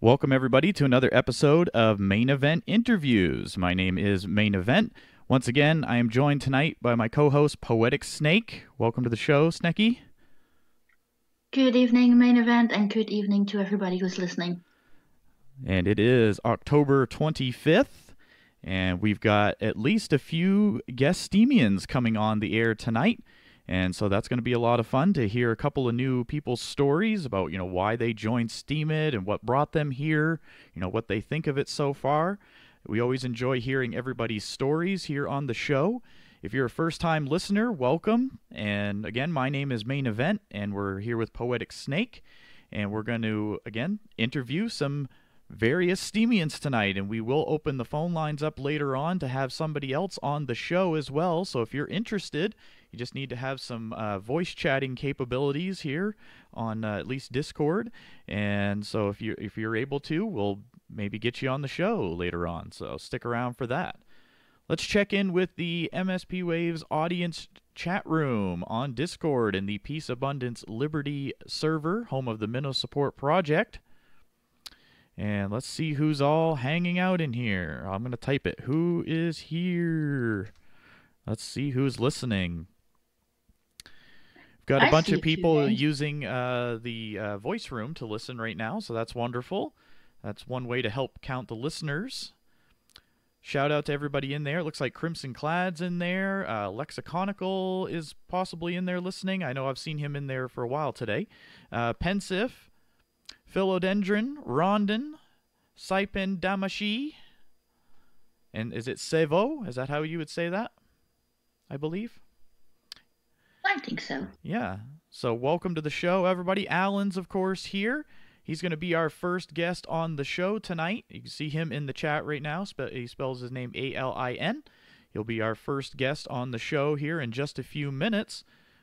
Welcome, everybody, to another episode of Main Event Interviews. My name is Main Event. Once again, I am joined tonight by my co-host, Poetic Snake. Welcome to the show, Snecky. Good evening, Main Event, and good evening to everybody who's listening. And it is October 25th, and we've got at least a few guest Steemians coming on the air tonight. And so that's going to be a lot of fun to hear a couple of new people's stories about, why they joined Steemit and what brought them here, what they think of it so far. We always enjoy hearing everybody's stories here on the show. If you're a first-time listener, welcome. And again, my name is Main Event, and we're here with Poetic Snake. And we're going to, again, interview some various Steemians tonight, and we will open the phone lines up later on to have somebody else on the show as well. So if you're interested, you just need to have some voice chatting capabilities here on at least Discord. And so if you're able to, we'll maybe get you on the show later on. So stick around for that. Let's check in with the MSP Waves audience chat room on Discord in the Peace Abundance Liberty server, home of the Minnow Support Project. And let's see who's all hanging out in here. I'm going to type it. Who is here? Let's see who's listening. We've got a bunch of people using the voice room to listen right now, so that's wonderful. That's one way to help count the listeners. Shout out to everybody in there. It looks like Crimson Clad's in there. Lexiconical is possibly in there listening. I know I've seen him in there for a while today. Pensive. Philodendron, Rondon, Saipen Damashi, and is it Sevo? Is that how you would say that? I believe. I think so. Yeah. So welcome to the show, everybody. Alan's, of course, here. He's going to be our first guest on the show tonight. You can see him in the chat right now. He spells his name A-L-I-N. He'll be our first guest on the show here in just a few minutes.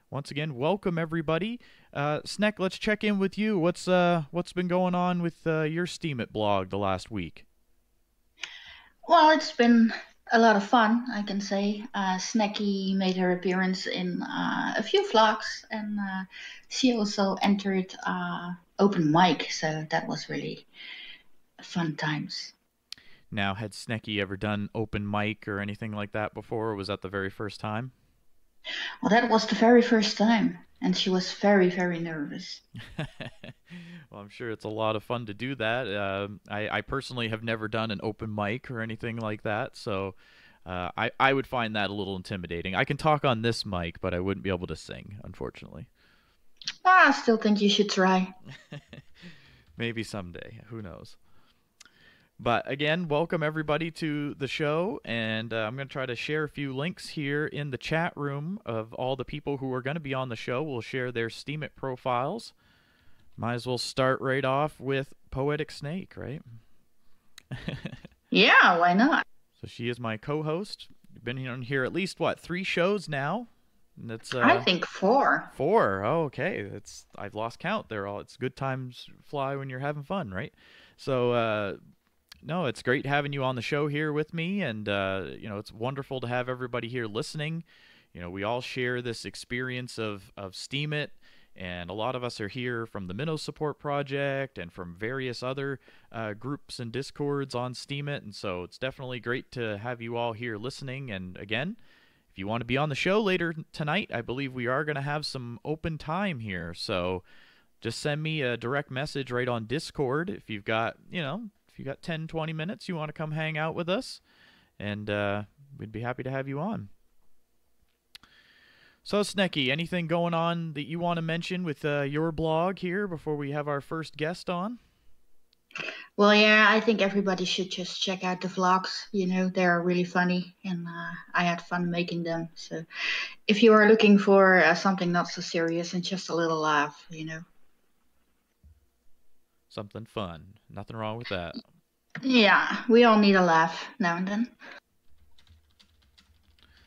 Once again, welcome everybody. Snek, let's check in with you. What's been going on with your Steemit blog the last week? Well, it's been a lot of fun, I can say. Snecky made her appearance in a few vlogs, and she also entered open mic, so that was really fun times. Now, had Snecky ever done open mic or anything like that before, or was that the very first time? Well, that was the very first time, and she was very, very nervous. Well, I'm sure it's a lot of fun to do that. I personally have never done an open mic or anything like that, so I would find that a little intimidating. I can talk on this mic, but I wouldn't be able to sing, unfortunately. I still think you should try. Maybe someday. Who knows? But again, welcome everybody to the show, and I'm going to try to share a few links here in the chat room of all the people who are going to be on the show. We'll share their Steemit profiles. Might as well start right off with Poetic Snake, right? Yeah, why not? So she is my co-host. Been on here at least, 3 shows now? That's I think 4. 4. Oh, okay. I've lost count. It's good times fly when you're having fun, right? So no, it's great having you on the show here with me, and it's wonderful to have everybody here listening. We all share this experience of Steemit, and a lot of us are here from the Minnow Support Project and from various other groups and discords on Steemit, and so it's definitely great to have you all here listening. And again, if you want to be on the show later tonight, I believe we are going to have some open time here, so just send me a direct message right on Discord if you've got, if you got 10, 20 minutes, you want to come hang out with us, and we'd be happy to have you on. So, Snecky, anything going on that you want to mention with your blog here before we have our first guest on? Well, yeah, I think everybody should just check out the vlogs. They're really funny, and I had fun making them. So if you are looking for something not so serious and just a little laugh, Something fun. Nothing wrong with that. Yeah, we all need a laugh now and then.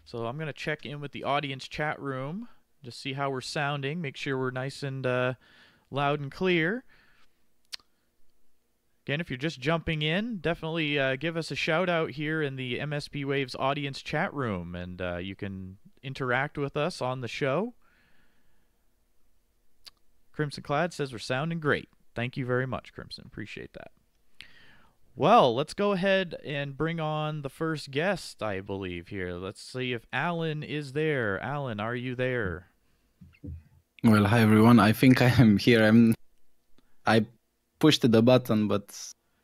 So I'm going to check in with the audience chat room, just see how we're sounding, make sure we're nice and loud and clear. Again, if you're just jumping in, definitely give us a shout out here in the MSP Waves audience chat room, and you can interact with us on the show. Crimson Clad says we're sounding great. Thank you very much, Crimson. Appreciate that. Well, let's go ahead and bring on the first guest, I believe, here. Let's see if Alan is there. Alan, are you there? Well, hi everyone. I think I am here. I pushed the button, but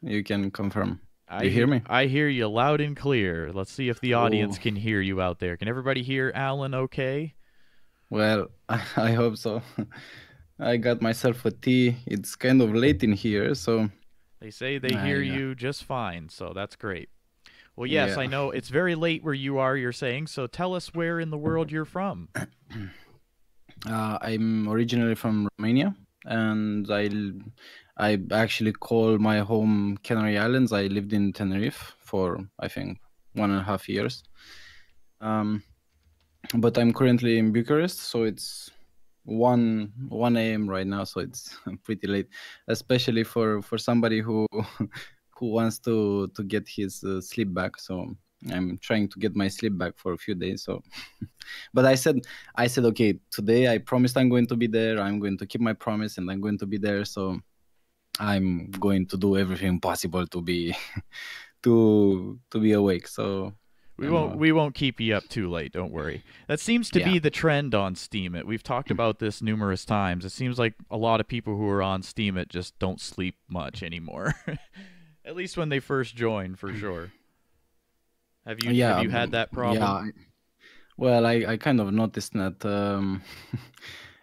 you can confirm. Do you hear me? I hear you loud and clear. Let's see if the audience Oh, can hear you out there. Can everybody hear Alan okay? well, I hope so. I got myself a tea. It's kind of late in here, so They say they hear I you just fine, so that's great. Well, yes, I yeah. know it's very late where you are, you're saying, so tell us where in the world you're from. I'm originally from Romania, and I actually call my home Canary Islands. I lived in Tenerife for I think 1.5 years. Um, but I'm currently in Bucharest, so it's 1 a.m. right now, so it's pretty late, especially for somebody who who wants to get his sleep back. So I'm trying to get my sleep back for a few days. So, but I said okay, today I promised I'm going to be there. I'm going to keep my promise, and I'm going to be there. So I'm going to do everything possible to be to be awake. So We I'm won't keep you up too late, don't worry. That seems to yeah. be the trend on Steemit. We've talked about this numerous times. It seems like a lot of people who are on Steemit just don't sleep much anymore. At least when they first join, for sure. Have Yeah, you had that problem? yeah. Well, I kind of noticed that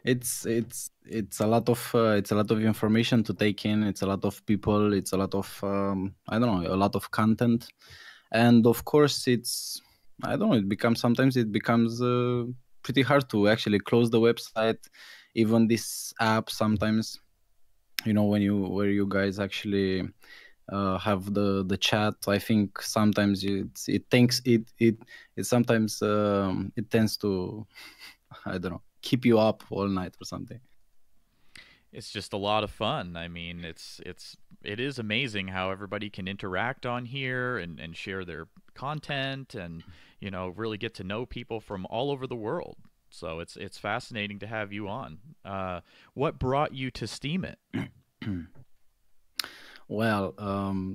it's a lot of information to take in. It's a lot of people. It's a lot of I don't know, a lot of content, and of course it's I don't know. It becomes pretty hard to actually close the website. Even this app sometimes, when you guys actually have the chat. I think sometimes it thinks it sometimes it tends to I don't know, keep you up all night or something. It's just a lot of fun. I mean, it is amazing how everybody can interact on here and share their content and really get to know people from all over the world. So it's fascinating to have you on. What brought you to Steemit? Well,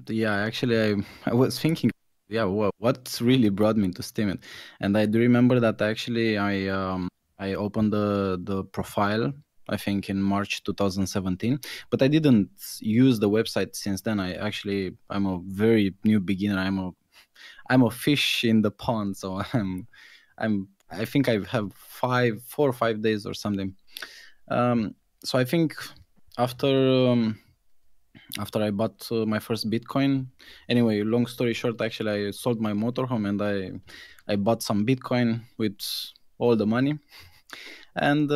yeah, actually, I was thinking, yeah, what really brought me to Steemit, and I do remember that actually I opened the profile I think in March 2017, but I didn't use the website since then. I'm a very new beginner. I'm a fish in the pond, so I think I have 4 or 5 days or something. Um, so I think after after I bought my first Bitcoin. Anyway, long story short, actually I sold my motorhome and I bought some Bitcoin with all the money, and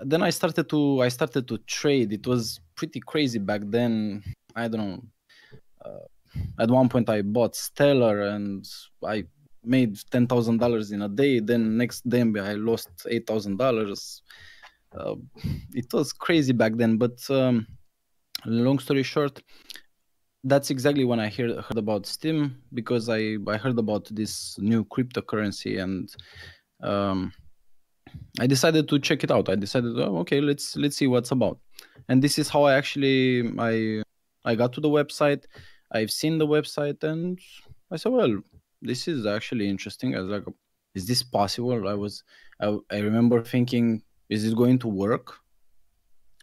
then I started to trade. It was pretty crazy back then. I don't know. At one point, I bought Stellar and I made $10,000 in a day. Then next day, I lost $8,000. Uh, it was crazy back then. But long story short, that's exactly when I heard about Steam, because I heard about this new cryptocurrency, and um, I decided to check it out. I decided, oh, okay, let's see what's about. And this is how I got to the website. I've seen the website, and I said, well, this is actually interesting. I was like, is this possible? I remember thinking, is it going to work?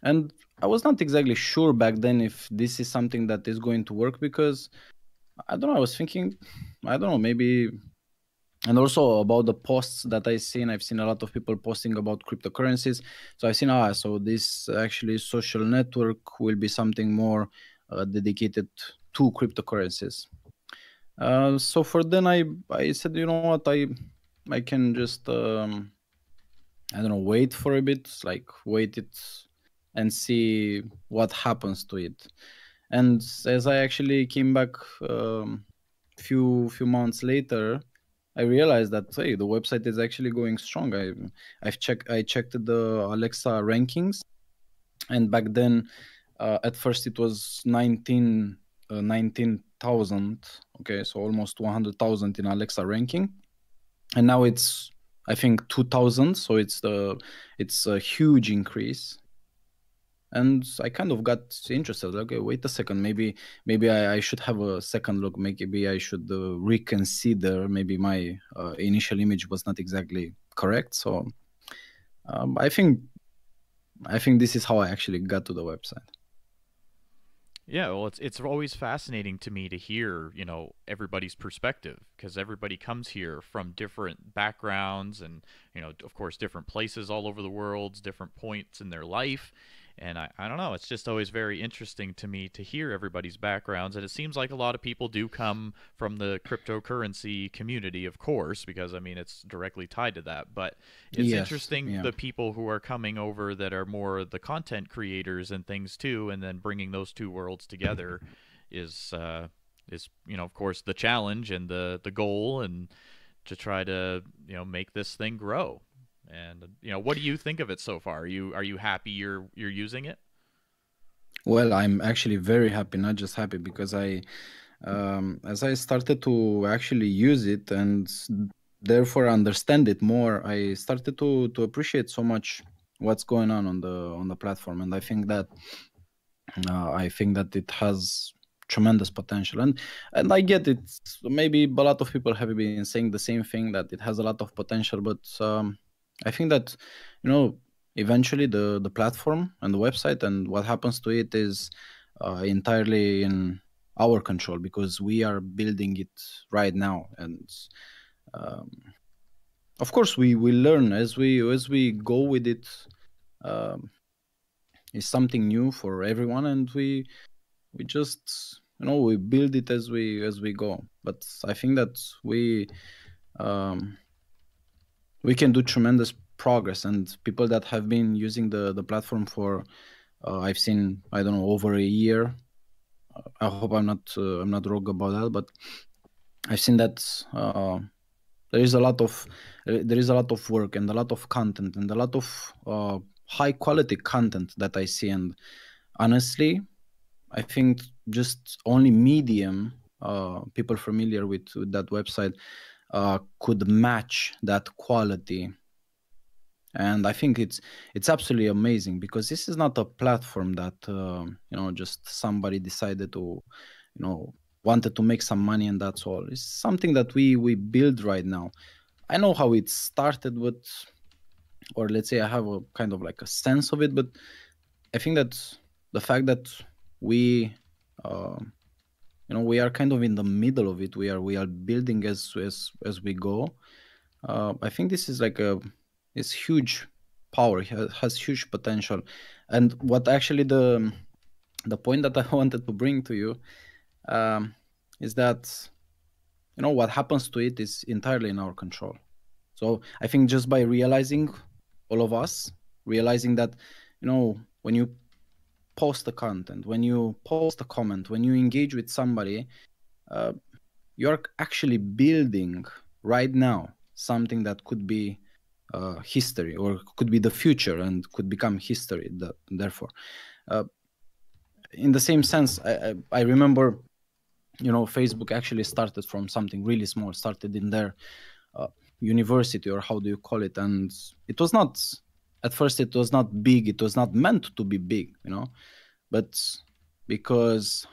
And I was not exactly sure back then if this is something that is going to work, because I don't know. I was thinking, I don't know, maybe, and also about the posts that I've seen a lot of people posting about cryptocurrencies. So I've seen, so this actually social network will be something more dedicated to cryptocurrencies. So for then I said, you know what, I can just I don't know, wait for a bit, like wait it and see what happens to it. And as I actually came back few months later, I realized that, hey, the website is actually going strong. I checked the Alexa rankings, and back then, at first it was 19,000. Okay, so almost 100,000 in Alexa ranking, and now it's I think 2,000. So it's a huge increase. and I kind of got interested. Like, okay, wait a second, maybe I should have a second look. Maybe I should reconsider. Maybe my initial image was not exactly correct. So I think this is how I actually got to the website. Yeah, well, it's always fascinating to me to hear, everybody's perspective, because everybody comes here from different backgrounds and, of course, different places all over the world, different points in their life. And I don't know, it's just always very interesting to me to hear everybody's backgrounds. And it seems like a lot of people do come from the cryptocurrency community, of course, because I mean, it's directly tied to that. But it's Yes, interesting yeah. the people who are coming over that are more the content creators and things too, and then bringing those two worlds together is of course the challenge and the goal, and to try to make this thing grow. And what do you think of it so far? Are you happy you're using it? Well, I'm actually very happy, not just happy, because as I started to actually use it and therefore understand it more, I started to appreciate so much what's going on the platform, and I think that it has tremendous potential, and I get it. Maybe a lot of people have been saying the same thing, that it has a lot of potential, but I think that eventually the platform and the website and what happens to it is entirely in our control, because we are building it right now, and um, of course we will learn as we go with it. um, it's something new for everyone, and we just we build it as we go. But I think that um, we can do tremendous progress, and people that have been using the platform for I've seen, I don't know, over a year. I hope I'm not wrong about that, but I've seen that there is a lot of work and a lot of content and a lot of high quality content that I see. And honestly, I think just only medium people familiar with that website could match that quality. And I think it's absolutely amazing, because this is not a platform that just somebody decided to wanted to make some money and that's all. It's something that we build right now. I know how it started, but or let's say I have a kind of like a sense of it, but I think that the fact that we uh, we are kind of in the middle of it. We are building as we go. I think this is like it's huge power. It has huge potential. And what actually the point that I wanted to bring to you is that what happens to it is entirely in our control. So I think just by realizing, all of us realizing that when you post the content, when you post a comment, when you engage with somebody, uh, you're actually building right now something that could be history, or could be the future and could become history. Therefore, uh, in the same sense, I remember, Facebook actually started from something really small, started in their university, or how do you call it? And it was not, at first, it was not big. It was not meant to be big, but because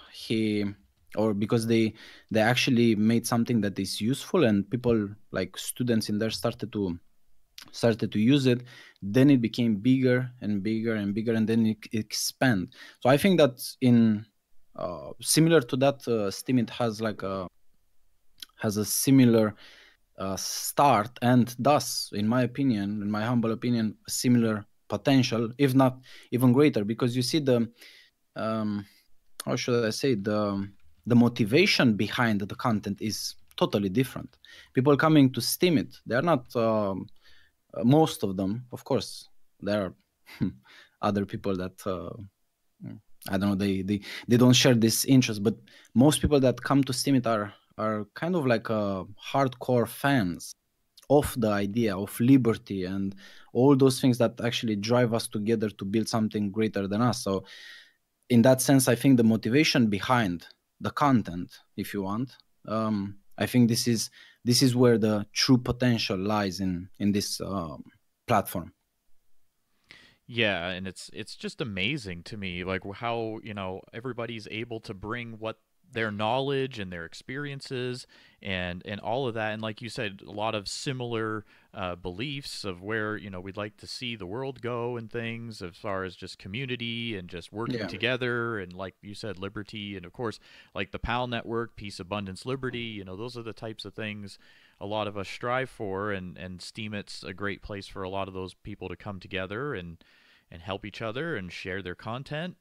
because they actually made something that is useful, and people like students in there started to use it, then it became bigger and bigger and bigger, and then it expand. So I think that in similar to that, Steemit has a similar start, and thus, in my opinion, in my humble opinion, a similar potential, if not even greater, because you see the how should I say, the motivation behind the content is totally different. People coming to Steemit, they are not most of them, of course. There are other people that I don't know, they don't share this interest, but most people that come to Steemit are kind of like hardcore fans of the idea of liberty and all those things that actually drive us together to build something greater than us. So in that sense, I think the motivation behind the content, if you want, I think this is where the true potential lies in this platform. Yeah, and it's just amazing to me, like how, everybody's able to bring what their knowledge and their experiences and all of that, and like you said, a lot of similar beliefs of where we'd like to see the world go and things as far as just community and just working Yeah, together, and like you said, liberty, and of course, like the PAL network, peace, abundance, liberty. Those are the types of things a lot of us strive for, and Steemit's a great place for a lot of those people to come together and help each other and share their content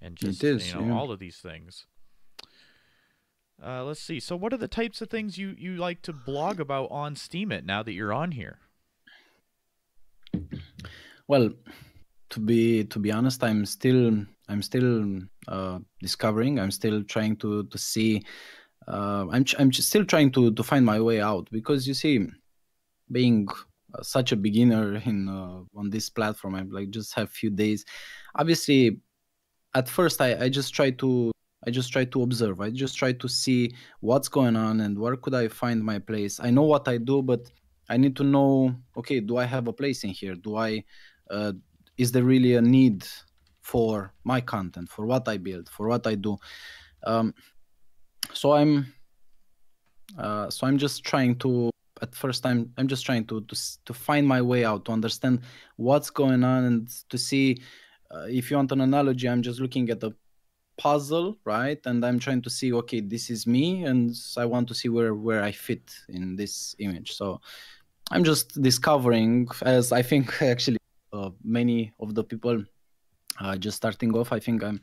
and it just is. Yeah. all of these things. Let's see. So, what are the types of things you like to blog about on Steemit now that you're on here? Well, to be honest, I'm still discovering. I'm still trying to see. I'm just still trying to find my way out, because you see, being such a beginner in on this platform, I like just have few days. Obviously, at first, I just try to observe. I just try to see what's going on and where could I find my place. I know what I do, but I need to know. Okay, do I have a place in here? Do I? Uh, is there really a need for my content, for what I build, for what I do? Um, so I'm just trying to. At first, I'm just trying to find my way out, to understand what's going on, and to see. If you want an analogy, I'm just looking at a puzzle, right? And I'm trying to see, okay, this is me, and I want to see where I fit in this image. So I'm just discovering, as I think actually many of the people just starting off. I think I'm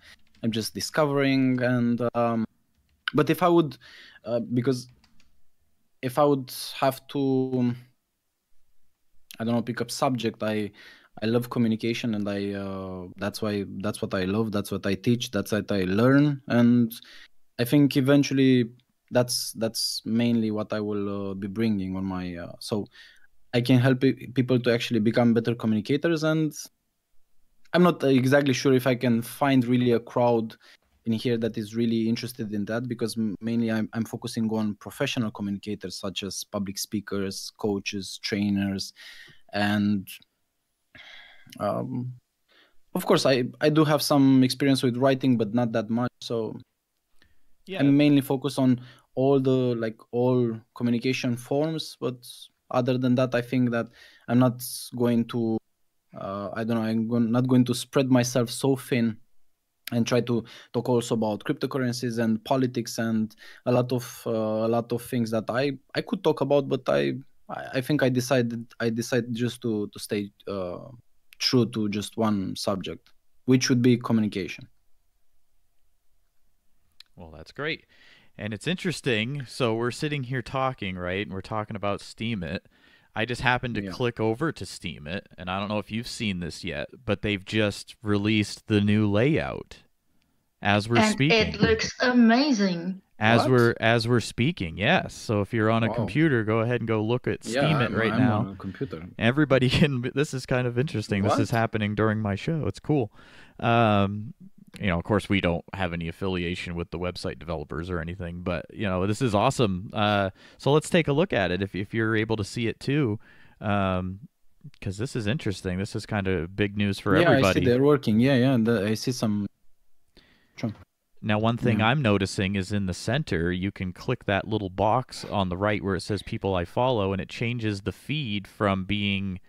just discovering, and but if I would, because if I would have to, I don't know, pick up subject. I love communication, and that's what I love. That's what I teach. That's what I learn, and I think eventually that's mainly what I will be bringing on my. So I can help people to actually become better communicators, and I'm not exactly sure if I can find really a crowd in here that is really interested in that, because mainly I'm focusing on professional communicators such as public speakers, coaches, trainers, and um, of course I do have some experience with writing, but not that much. So Yeah, I'm mainly focused on all communication forms, but other than that, I think that I'm not going to I don't know, not going to spread myself so thin and try to talk also about cryptocurrencies and politics and a lot of things that I could talk about, but I think I decided just to stay true to just one subject, which would be communication. well, that's great. And it's interesting. So we're sitting here talking, right? And we're talking about Steemit. I just happened to Yeah. click over to Steemit, and I don't know if you've seen this yet, but they've just released the new layout as we're And speaking. it looks amazing. As What? we're speaking, yes. So if you're on a Wow. computer, go ahead and go look at Yeah, Steemit right I'm now. on a computer. Everybody can. This is kind of interesting. This is What? happening during my show. It's cool. Um, of course, we don't have any affiliation with the website developers or anything, but this is awesome. So let's take a look at it if you're able to see it too, because this is interesting. This is kind of big news for Yeah, I see everybody. they're working. Yeah, I see some. Now, one thing Yeah. I'm noticing is in the center, you can click that little box on the right where it says people I follow, and it changes the feed from being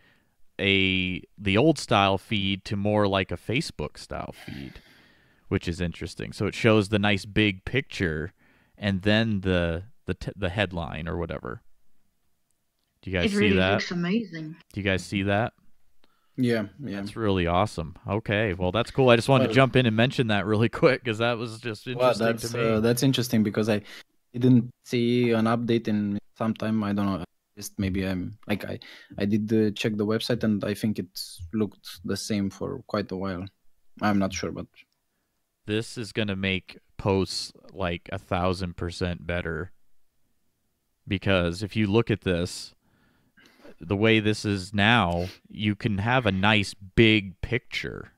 the old style feed to more like a Facebook style feed, which is interesting. So it shows the nice big picture and then the headline or whatever. Do you guys It see really that? looks amazing. Do you guys see that? Yeah. That's really awesome. Okay, well that's cool. I just wanted to Well, jump in and mention that really quick because that was just well, interesting to me. that's interesting, because I didn't see an update in some time. I don't know. Just maybe I did check the website, and I think it looked the same for quite a while. I'm not sure, but This is gonna make posts like 1,000% better because if you look at this, the way this is now, you can have a nice big picture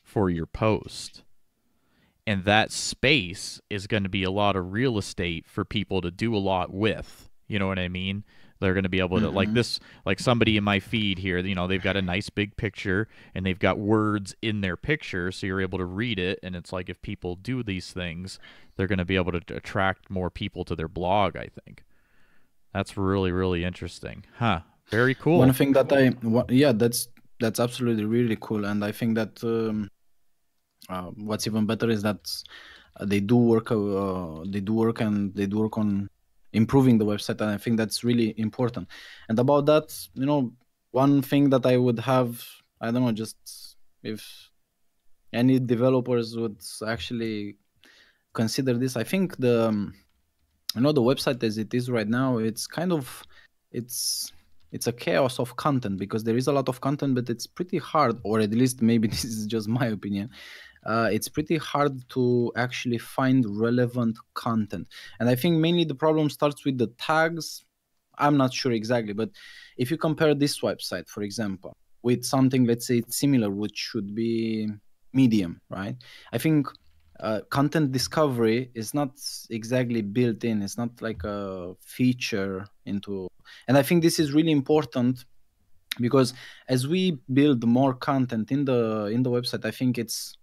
for your post. And that space is going to be a lot of real estate for people to do a lot with. You know what I mean? They're going to be able to like this, like somebody in my feed here, you know, they've got a nice big picture and they've got words in their picture, so you're able to read it. And it's like if people do these things, they're going to be able to attract more people to their blog. I think that's really really interesting, huh? Very One cool. thing that yeah, that's absolutely really cool, and I think that what's even better is that they do work, and they do work on improving the website, and I think that's really important. And about that, you know, one thing that I would have, I don't know, just if any developers would actually consider this, I think you know, the website as it is right now, it's kind of, it's it's a chaos of content, because there is a lot of content, but it's pretty hard, or at least maybe this is just my opinion, it's pretty hard to actually find relevant content. And I think mainly the problem starts with the tags. I'm not sure exactly, but if you compare this website, for example, with something, let's say it's similar, which should be Medium, right? I think content discovery is not exactly built in. It's not like a feature into, and I think this is really important, because as we build more content in the website, I think it's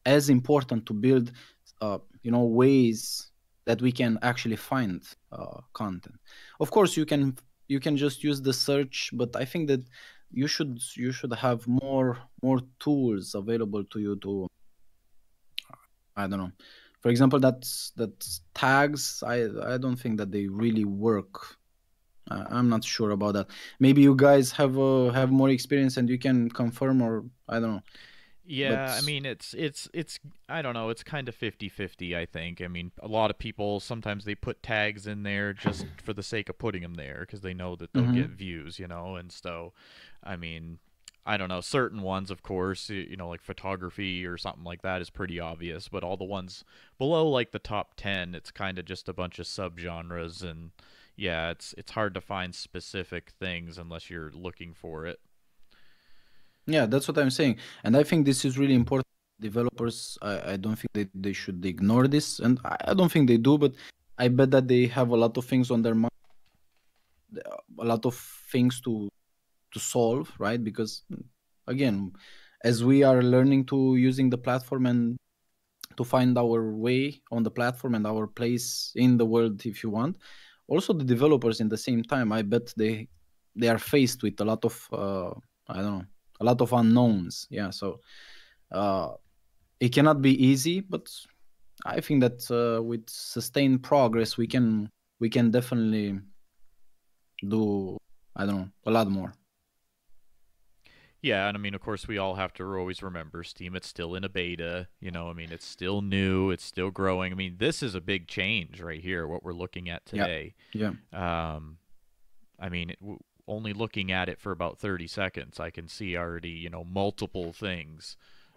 as important to build you know, ways that we can actually find content. Of course you can just use the search, but I think that you should have more tools available to you to, I don't know, for example, that's tags. I don't think that they really work. I'm not sure about that. Maybe you guys have more experience and you can confirm, or I don't know. But Yeah, I mean it's I don't know, it's kind of 50-50, I think. I mean, a lot of people sometimes they put tags in there just for the sake of putting them there because they know that they'll get mhm. views, you know. And so I mean, I don't know, certain ones of course, you know, like photography or something like that is pretty obvious, but all the ones below like the top 10, it's kind of just a bunch of subgenres. And yeah, it's hard to find specific things unless you're looking for it. Yeah, that's what I'm saying. And I think this is really important. Developers, I don't think they should ignore this. And I don't think they do, but I bet that they have a lot of things on their mind, a lot of things to solve, right? Because again, as we are learning to using the platform and to find our way on the platform and our place in the world, if you want, also the developers in the same time, I bet they are faced with a lot of I don't know, a lot of unknowns. Yeah, so uh, it cannot be easy, but I think that with sustained progress, we can definitely do, I don't know, a lot more. Yeah, and I mean, of course, we all have to always remember Steam. It's still in a beta. You know, I mean, it's still new. It's still growing. I mean, this is a big change right here. What we're looking at Yeah, today. yeah, Um, I mean, only looking at it for about 30 seconds, I can see already, you know, multiple things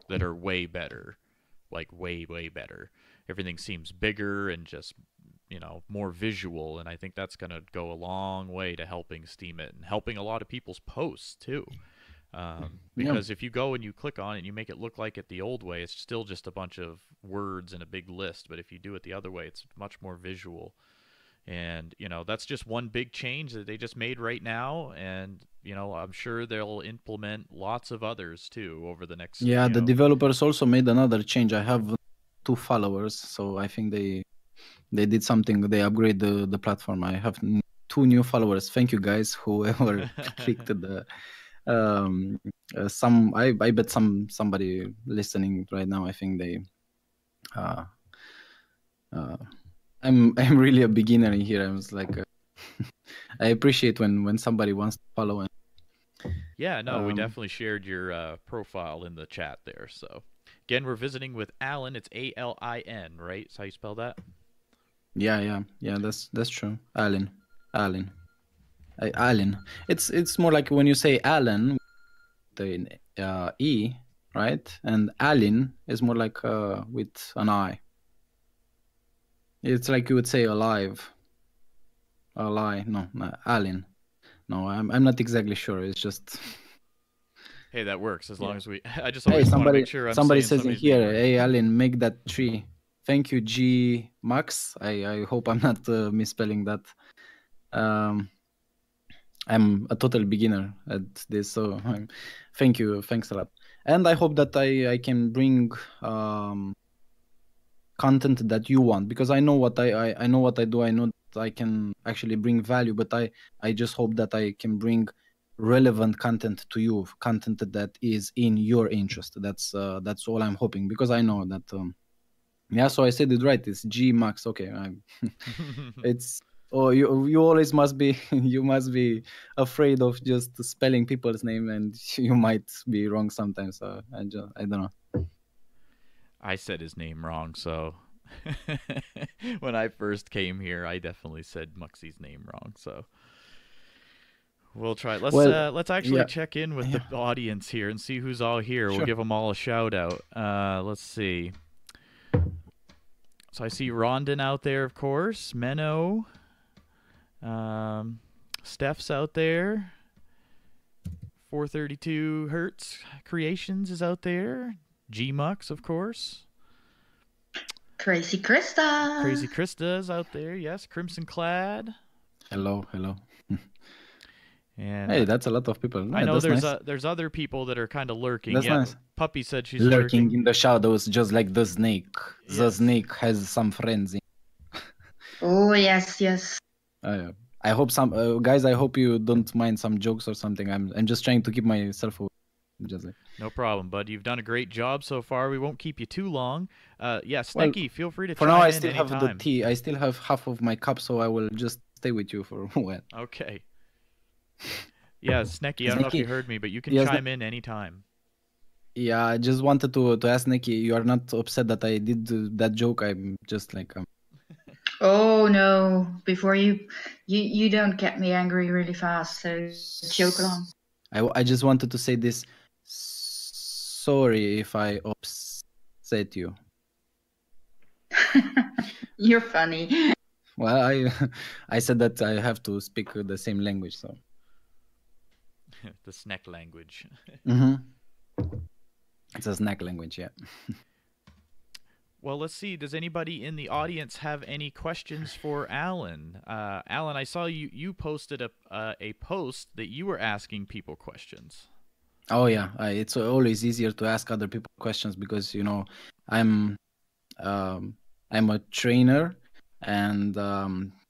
that are way better, like way better. Everything seems bigger and just, you know, more visual, and I think that's gonna go a long way to helping Steam it and helping a lot of people's posts too. yeah. Because if you go and you click on it and you make it look like it the old way, it's still just a bunch of words and a big list. But if you do it the other way, it's much more visual. And, you know, that's just one big change that they just made right now. And, you know, I'm sure they'll implement lots of others too over the next, Yeah, you the know. developers also made another change. I have 2 followers, so I think they did something. They upgrade the platform. I have 2 new followers. Thank you guys, whoever clicked the some. I bet somebody listening right now, I think they uh uh I'm really a beginner in here. I was like I appreciate when somebody wants to follow. And Yeah, no, we um definitely shared your profile in the chat there. So, again, we're visiting with Alan. It's Alin, right? That's how you spell that? yeah, that's true. Alan, Alan. It's more like when you say Alan, the e, right? And Alin is more like with an I. It's like you would say alive, ally. No, no, Alin. No, I'm not exactly sure. It's just Hey, that works as long yeah. as we. I just Hey, always want to make sure I'm somebody saying says in somebody's name here, right. hey Alin, make that tree. Thank you, G Max. I hope I'm not misspelling that. Um, I'm a total beginner at this, so thank you, thanks a lot. And I hope that I can bring content that you want, because I know what I know what I do. I know that I can actually bring value, but I just hope that I can bring relevant content to you, content that is in your interest. That's all I'm hoping, because I know that yeah, so I said it right. It's G Max. Okay, it's you always must be you must be afraid of just spelling people's name, and you might be wrong sometimes. So I don't know. I said his name wrong, so when I first came here, I definitely said Muxie's name wrong. So we'll try. Let's actually yeah, check in with the audience here and see who's all here. sure. We'll give them all a shout out. Let's see. So I see Rondon out there, of course. Menno. Steph's out there. 432 Hertz Creations is out there. G-Mux, of course. Crazy Krista. Crazy Krista is out there, yes. Crimson Clad. Hello. And hey, that's a lot of people. I know there's there's other people that are kind of lurking. That's yeah, nice. Puppy said she's lurking in the shadows, just like the snake. Yes. The snake has some friends. Oh yes. I hope some guys. I hope you don't mind some jokes or something. I'm just trying to keep myself away. Just like... No problem, bud. You've done a great job so far. We won't keep you too long. Yeah, Snecky, feel free to for chime now, I in still anytime. have the tea. I still have half of my cup, so I will just stay with you for a while. Okay. Yeah, Snecky, I don't know if you heard me, but you can chime in anytime. Yeah, I just wanted to ask Snecky, you are not upset that I did that joke? I'm just like... Oh no! Before you don't get me angry really fast, so joke along. I just wanted to say this. Sorry if I upset you. You're funny. Well, I said that I have to speak the same language, so... The snack language. It's a snack language, yeah. Well, let's see. Does anybody in the audience have any questions for Alan? Alan, I saw you posted a post that you were asking people questions. Oh yeah, it's always easier to ask other people questions, because you know I'm a trainer, and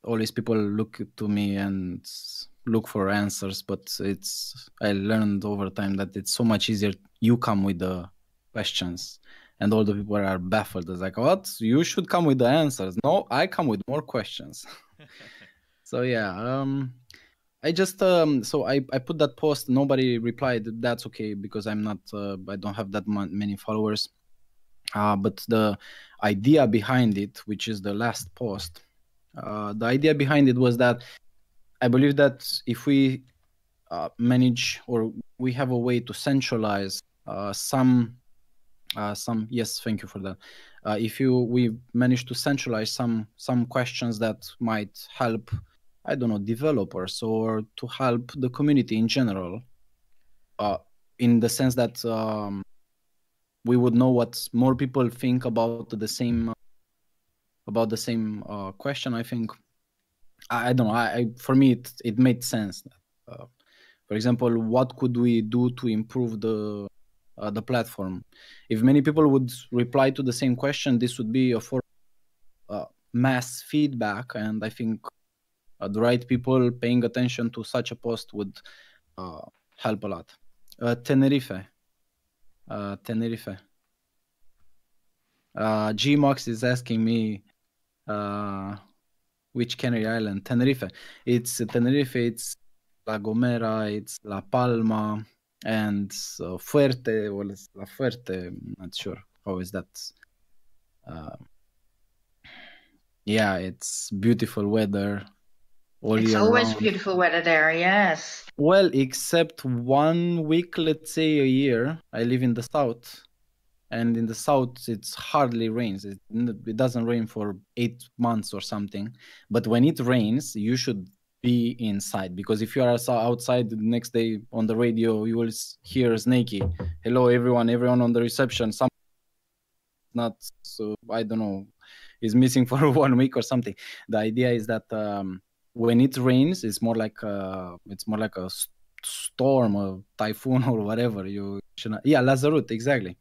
always people look to me and look for answers, but I learned over time that it's so much easier. You come with the questions, and all the people are baffled. It's like, what? You should come with the answers. No, I come with more questions. So yeah, I just so I put that post. Nobody replied. That's okay, because I'm not. I don't have that many followers. But the idea behind it, which is the last post, the idea behind it was that I believe that if we manage, or we have a way to centralize some yes, thank you for that. If we manage to centralize some questions that might help, I don't know, developers, or to help the community in general, in the sense that we would know what more people think about the same question. I think, I don't know. For me, it made sense. For example, what could we do to improve the platform? If many people would reply to the same question, this would be a form of mass feedback, and I think the right people paying attention to such a post would help a lot. Tenerife. Gmox is asking me which Canary Island. Tenerife. It's Tenerife. It's La Gomera. It's La Palma, and Fuerte, or La Fuerte. I'm not sure how is that. Yeah, it's beautiful weather all year round. It's always beautiful weather there, yes. Well, except 1 week, let's say a year. I live in the south, and in the south it's hardly rains. It doesn't rain for 8 months or something. But when it rains, you should be inside, because if you are outside the next day on the radio, you will hear Snakey. Hello, everyone on the reception. Some not, so I don't know, is missing for 1 week or something. The idea is that when it rains, it's more like a storm, a typhoon, or whatever. You should not, yeah, Lazarut, exactly.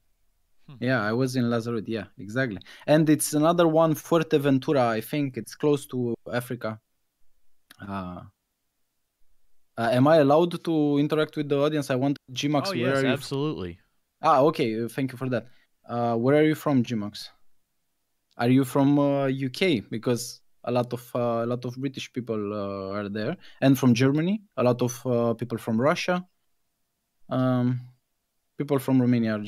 Yeah, I was in Lazarut. Yeah, exactly. And it's another one, Fuerteventura. I think it's close to Africa. Am I allowed to interact with the audience? I want Gmax. Oh, Where yes, are you? absolutely. Okay. Thank you for that. Where are you from, Gmax? Are you from UK? Because a lot of British people are there, and from Germany. A lot of people from Russia. People from Romania are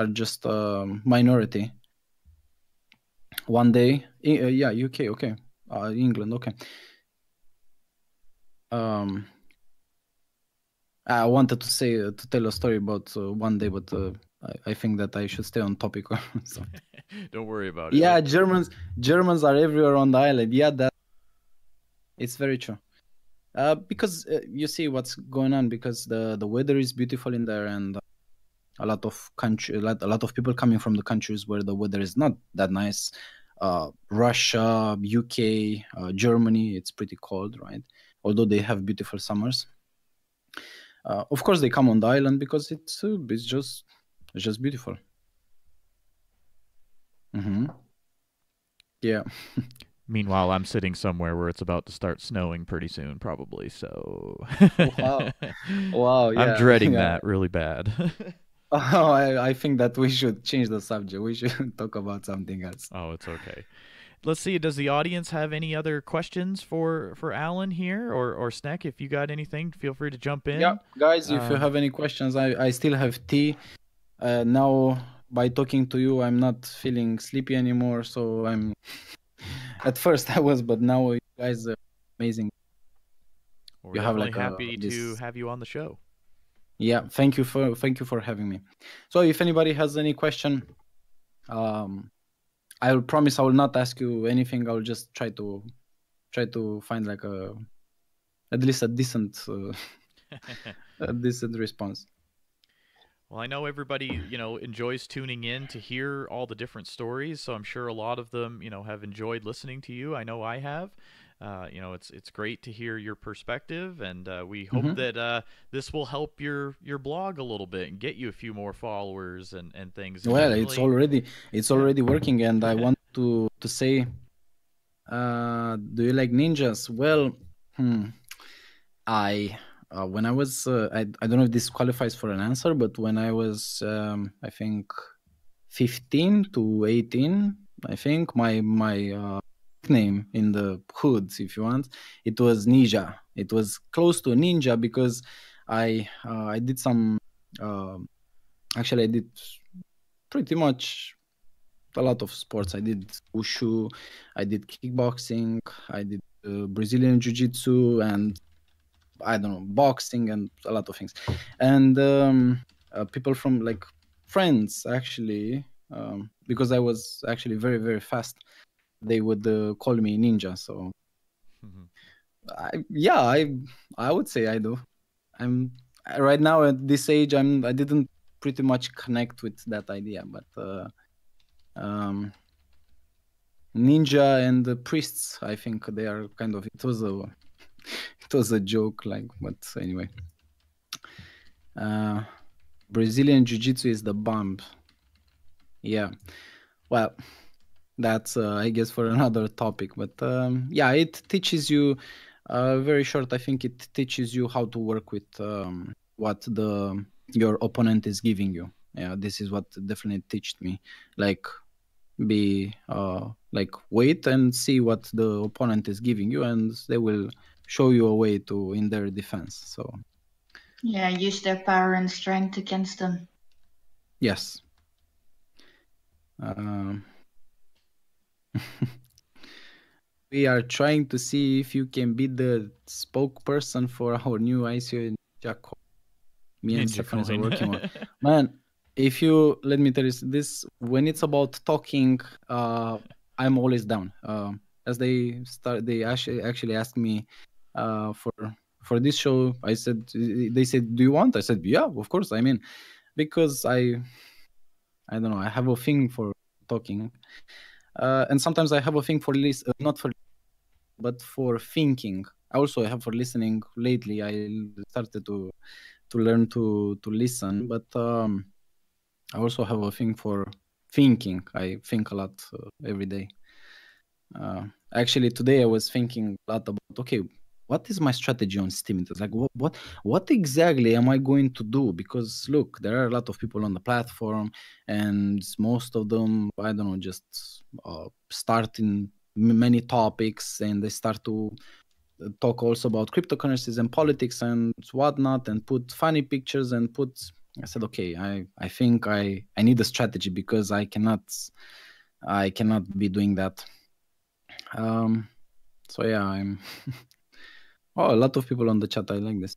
just minority. One day, yeah, UK, okay, England, okay. I wanted to say to tell a story about one day, but I think that I should stay on topic. So. Don't worry about it. Yeah, Germans are everywhere on the island. Yeah, that it's very true. Because you see what's going on, because the weather is beautiful in there, and a lot of people coming from the countries where the weather is not that nice. Russia, UK, Germany, it's pretty cold, right? Although they have beautiful summers. Of course, they come on the island because it's just beautiful. Mm-hmm. Yeah. Meanwhile, I'm sitting somewhere where it's about to start snowing pretty soon, probably. So, Wow. Wow. Yeah. I'm dreading Yeah. that really bad. Oh, I think that we should change the subject. We should talk about something else. Oh, it's okay. Let's see. Does the audience have any other questions for Alan here, or Sneck? If you got anything, feel free to jump in. Yeah, guys, if you have any questions, I still have tea. Now, by talking to you, I'm not feeling sleepy anymore. So I'm. At first I was, but now you guys are amazing. We're definitely happy to have you on the show. Yeah, thank you for having me. So if anybody has any question, I will promise I will not ask you anything. I'll just try to find like at least a decent a decent response. Well, I know everybody, enjoys tuning in to hear all the different stories, so I'm sure a lot of them, have enjoyed listening to you. I know I have. It's great to hear your perspective, and we hope that this will help your blog a little bit and get you a few more followers and things. Well, it's already working, and I want to say, do you like ninjas? Well, when I was, I don't know if this qualifies for an answer, but when I was, I think, 15 to 18, I think my nickname in the hoods, if you want, it was Ninja. It was close to Ninja because I did some, actually I did pretty much a lot of sports. I did wushu, I did kickboxing, I did Brazilian jiu-jitsu, and I don't know, boxing, and a lot of things. And people from like friends actually, because I was actually very, very fast, they would call me Ninja. So I would say I do. I'm right now at this age. I didn't pretty much connect with that idea, but ninja and the priests, I think they are kind of. It was a joke, like, but anyway. Brazilian jiu-jitsu is the bomb. Yeah, well, that's I guess for another topic, but yeah, it teaches you very short. I think it teaches you how to work with what your opponent is giving you. Yeah, this is what definitely taught me. Like, wait and see what the opponent is giving you, and they will show you a way to in their defense. So yeah, use their power and strength against them. yes. We are trying to see if you can be the spokesperson for our new ICO Ninja Coin. Me and Stefan are working on. Man, if you let me tell you this, when it's about talking, I'm always down. As they actually asked me for this show. They said, "Do you want?" I said, "Yeah, of course." I mean, because I don't know, I have a thing for talking, and sometimes I have a thing for not for but for thinking. I also have for listening. Lately, I started to learn to listen, but I also have a thing for thinking. I think a lot every day. Actually, today I was thinking a lot about, okay, what is my strategy on Steam? It's like, what exactly am I going to do? Because look, there are a lot of people on the platform, and most of them, I don't know, just start in many topics, and they start to talk also about cryptocurrencies and politics and whatnot, and put funny pictures and put. I said, okay, I think I need a strategy because I cannot be doing that. So yeah, I'm. Oh, a lot of people on the chat. I like this.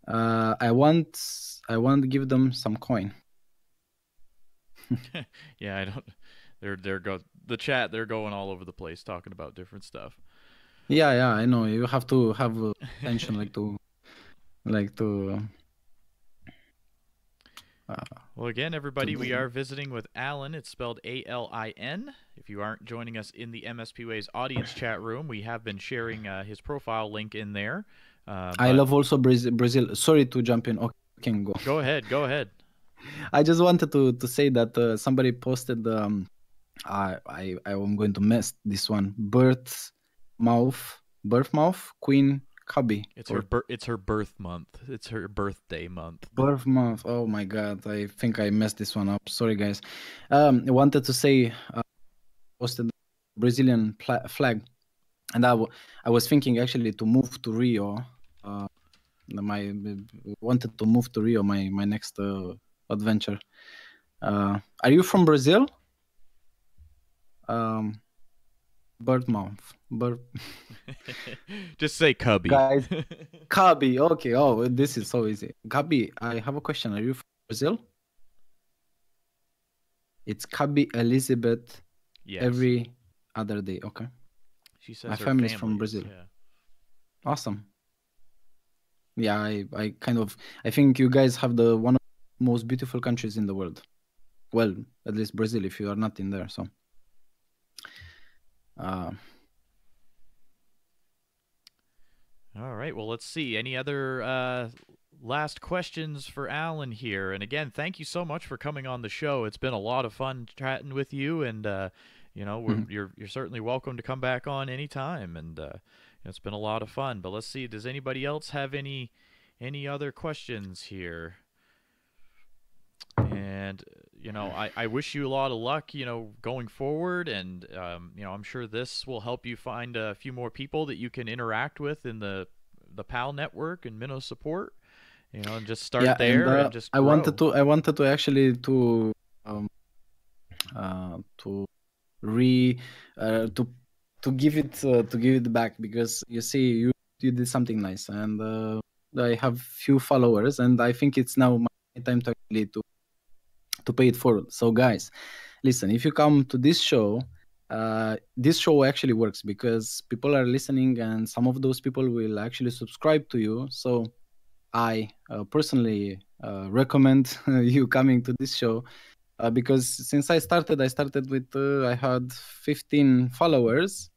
I want to give them some coin. Yeah, I don't. They're the chat. They're going all over the place talking about different stuff. Yeah, I know. You have to have attention, like to. Well, again, everybody, we are visiting with Alan. It's spelled ALIN. If you aren't joining us in the MSP Ways audience chat room, we have been sharing his profile link in there. I love also Brazil. Sorry to jump in. Okay, go. Go ahead. Go ahead. I just wanted to say that somebody posted. I am going to mess this one. Birth mouth, Queen Cubby. It's her birth month. It's her birthday month. Birth month. Oh my god! I think I messed this one up. Sorry, guys. I wanted to say, posted Brazilian flag, and I was thinking actually to move to Rio. Wanted to move to Rio. My next adventure. Are you from Brazil? Bird mouth. Just say Cubby. Guys, Cubby. Okay. Oh, this is so easy. Cubby, I have a question. Are you from Brazil? It's Cubby Elizabeth. Yes. Every other day. Okay. She says my her family is from Brazil. Yeah. Awesome. Yeah, I think you guys have the one of the most beautiful countries in the world. Well, at least Brazil, if you are not in there. So. All right. Well, let's see. Any other last questions for Alan here? And again, thank you so much for coming on the show. It's been a lot of fun chatting with you, and you're certainly welcome to come back on anytime. And it's been a lot of fun. But let's see. Does anybody else have any other questions here? And I wish you a lot of luck, going forward, and I'm sure this will help you find a few more people that you can interact with in the PAL network and Minnow support, and just start there and just grow. I wanted to actually to give it back, because you see you did something nice, and I have few followers, and I think it's now my time to actually to pay it forward. So guys, listen, if you come to this show actually works because people are listening, and some of those people will actually subscribe to you. So I personally recommend you coming to this show, because since I started with I had 15 followers,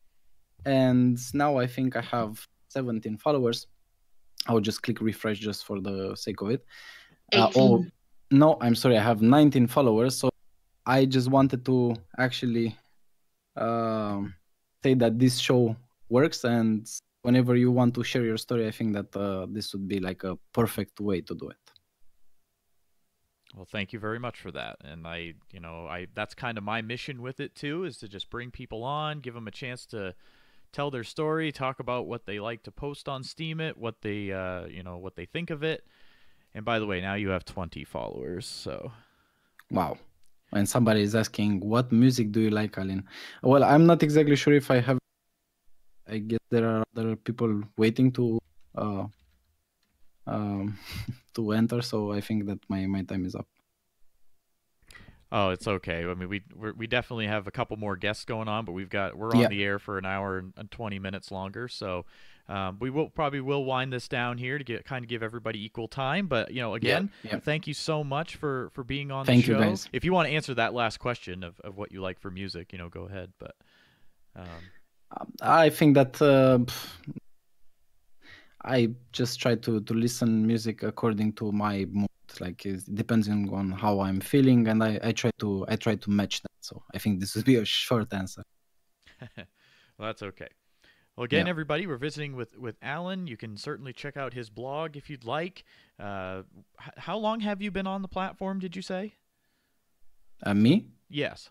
and now I think I have 17 followers. I'll just click refresh just for the sake of it. 18. No, I'm sorry, I have 19 followers. So I just wanted to actually say that this show works, and whenever you want to share your story, I think that this would be like a perfect way to do it. Well, thank you very much for that. And that's kind of my mission with it too, is to just bring people on, give them a chance to tell their story, talk about what they like to post on Steemit, what they what they think of it. And by the way, now you have 20 followers, so. Wow. And somebody is asking, what music do you like, Alin? Well, I'm not exactly sure if I have. I guess there are other people waiting to to enter, so I think that my time is up. Oh, it's okay. I mean, we definitely have a couple more guests going on, but we're on the air for an hour and 20 minutes longer, so we will wind this down here to kind of give everybody equal time. But again, thank you so much for being on the show. Thank you, guys. If you want to answer that last question of what you like for music, go ahead. But I think that I just try to listen music according to my mood. Like it depending on how I'm feeling, and I try to match that. So I think this would be a short answer. Well, that's okay. Well, again, Yeah. everybody, we're visiting with Alan. You can certainly check out his blog if you'd like. How long have you been on the platform, did you say? Me? Yes.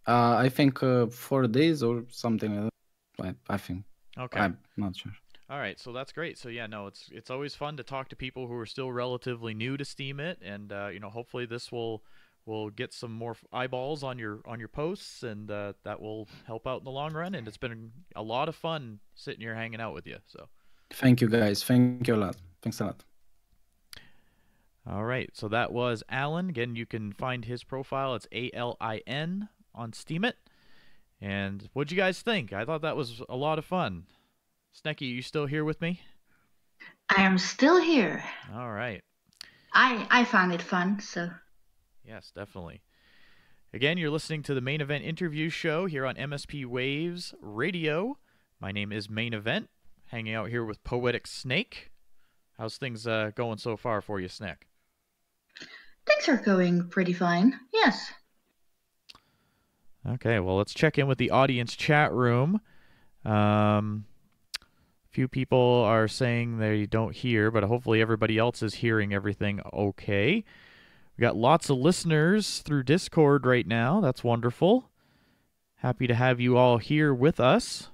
I think 4 days or something like that. I think. Okay. I'm not sure. All right, so that's great. So yeah, no, it's always fun to talk to people who are still relatively new to Steemit, and hopefully this will get some more eyeballs on your posts, and that will help out in the long run. And it's been a lot of fun sitting here hanging out with you. So Thank you, guys. Thank you a lot. Thanks a lot. all right, so that was Alan. Again, you can find his profile. It's ALIN on Steemit. And what'd you guys think? I thought that was a lot of fun. Snecky, you still here with me? I am still here. All right. I found it fun, so. Yes, definitely. Again, you're listening to the Main Event Interview Show here on MSP Waves Radio. My name is Main Event, hanging out here with Poetic Snake. How's things going so far for you, Snake? Things are going pretty fine, yes. Okay, well, let's check in with the audience chat room. Few people are saying they don't hear, but hopefully everybody else is hearing everything okay. We got lots of listeners through Discord right now. That's wonderful. Happy to have you all here with us.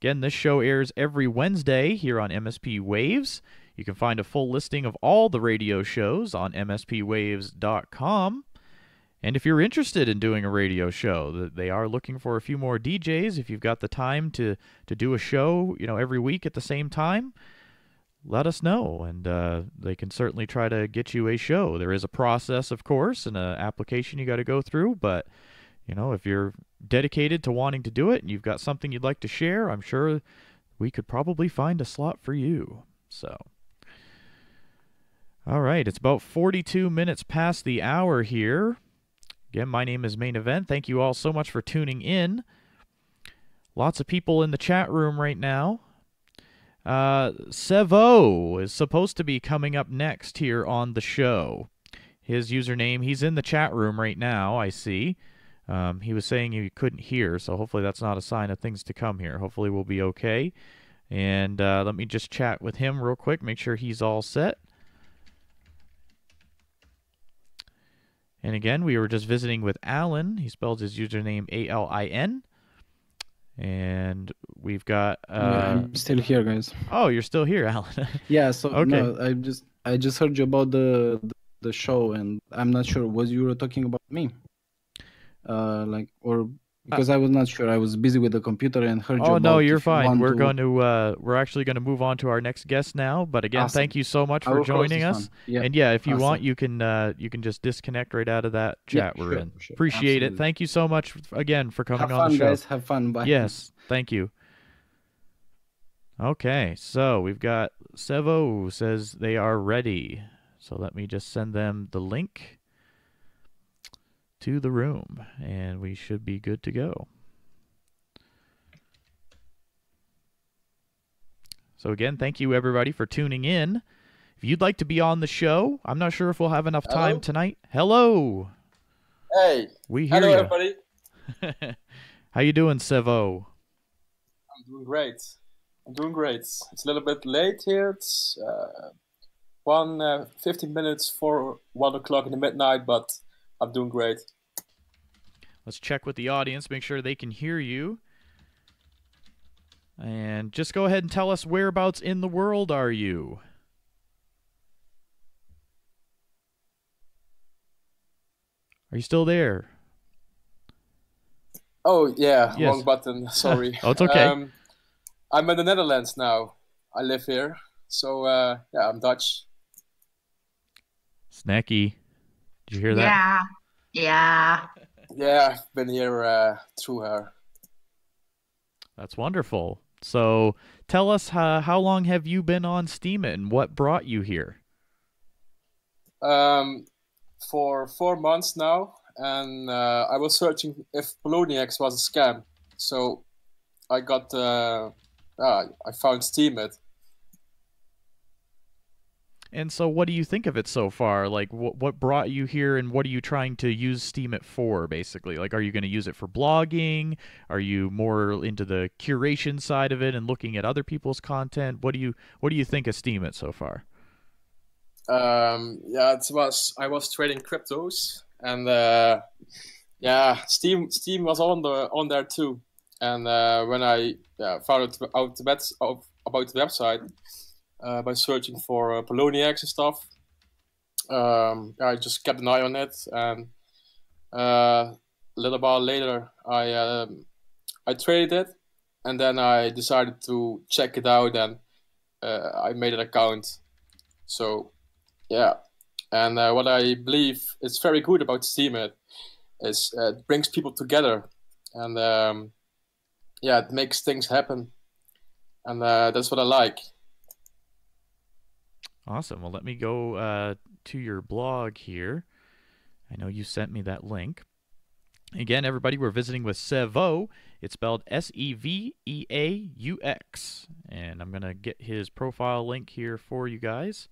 Again, this show airs every Wednesday here on MSP Waves. You can find a full listing of all the radio shows on mspwaves.com. And if you're interested in doing a radio show, they are looking for a few more DJs. If you've got the time to do a show, every week at the same time, let us know, and they can certainly try to get you a show. There is a process, of course, and an application you got to go through, but if you're dedicated to wanting to do it and you've got something you'd like to share, I'm sure we could probably find a slot for you. So, all right, it's about 42 minutes past the hour here. Again, my name is Main Event. Thank you all so much for tuning in. Lots of people in the chat room right now. Sevo is supposed to be coming up next here on the show. His username, he's in the chat room right now, I see. He was saying he couldn't hear, so hopefully that's not a sign of things to come here. Hopefully we'll be okay. And let me just chat with him real quick, make sure he's all set. And again, we were just visiting with Alan. He spells his username ALIN. And we've got... yeah, I'm still here, guys. Oh, you're still here, Alan. Yeah, so Okay. no, I just heard you about the show, and I'm not sure what you were talking about me. Because I was not sure. I was busy with the computer and heard you about... Oh, no, you're if you fine. want We're to- going to we're actually going to move on to our next guest now. But again, Awesome. thank you so much Our for course joining is us. fun. Yeah. And yeah, if you Awesome. want, you can just disconnect right out of that chat Yeah, we're sure, in. sure. Appreciate it. Absolutely. Thank you so much again for coming Have on fun, the show. guys. Have fun. Bye. Yes, thank you. Okay, so we've got Sevo says they are ready. So let me just send them the link to the room, and we should be good to go. So again, thank you everybody for tuning in. If you'd like to be on the show, I'm not sure if we'll have enough time tonight. Hello. Hey. We hear Hello, you. everybody. How you doing, Sevo? I'm doing great. It's a little bit late here. It's 15 minutes for 1 o'clock in the midnight, but I'm doing great. Let's check with the audience, make sure they can hear you. And just go ahead and tell us whereabouts in the world are you? Are you still there? Oh, yeah, Yes. wrong button. Sorry. Oh, it's okay. I'm in the Netherlands now. I live here. So, yeah, I'm Dutch. Snacky. Did you hear that? Yeah. Yeah, I've been here through her. That's wonderful. So tell us how long have you been on Steemit and what brought you here? For 4 months now, and I was searching if Poloniex was a scam. So I got I found Steemit. And so, what do you think of it so far? Like, what brought you here, and what are you trying to use Steemit for, basically? Like, are you going to use it for blogging? Are you more into the curation side of it and looking at other people's content? What do you think of Steemit so far? Yeah, I was trading cryptos, and yeah, Steam was on there too. And when I found out about the website by searching for Poloniacs and stuff, I just kept an eye on it, and a little while later, I traded it, and then I decided to check it out, and I made an account. So yeah, and what I believe is very good about Steemit is it brings people together, and yeah, it makes things happen, and that's what I like. Awesome. Well, let me go to your blog here. I know you sent me that link. Again, everybody, we're visiting with Seveaux. It's spelled Seveaux. And I'm going to get his profile link here for you guys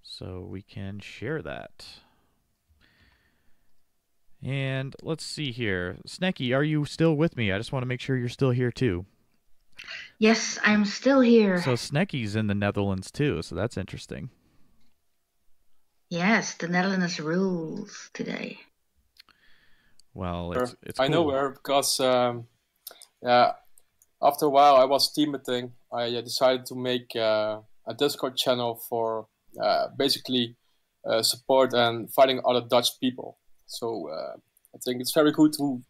so we can share that. And let's see here. Snecky, are you still with me? I just want to make sure you're still here too. Yes, I'm still here. So Snecky's in the Netherlands too, so that's interesting. Yes, the Netherlands rules today. Well, it's I know cool. her because yeah, after a while I was teammating. I decided to make a Discord channel for basically support and fighting other Dutch people. So I think it's very good to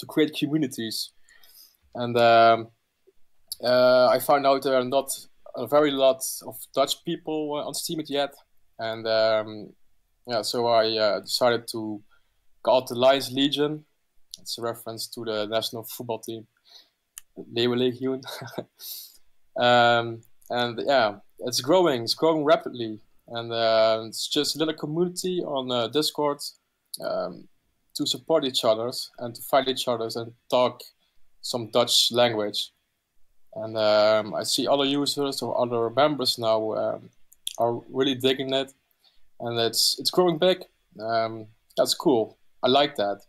create communities. And I found out there are not a very lot of Dutch people on Steemit yet. And yeah, so I decided to call it the Lions Legion. It's a reference to the national football team, Leeuwenlegioen. And yeah, it's growing rapidly. And it's just a little community on Discord to support each other and to fight each other and talk some Dutch language. And I see other users or other members now are really digging it, and it's growing big. That's cool. I like that.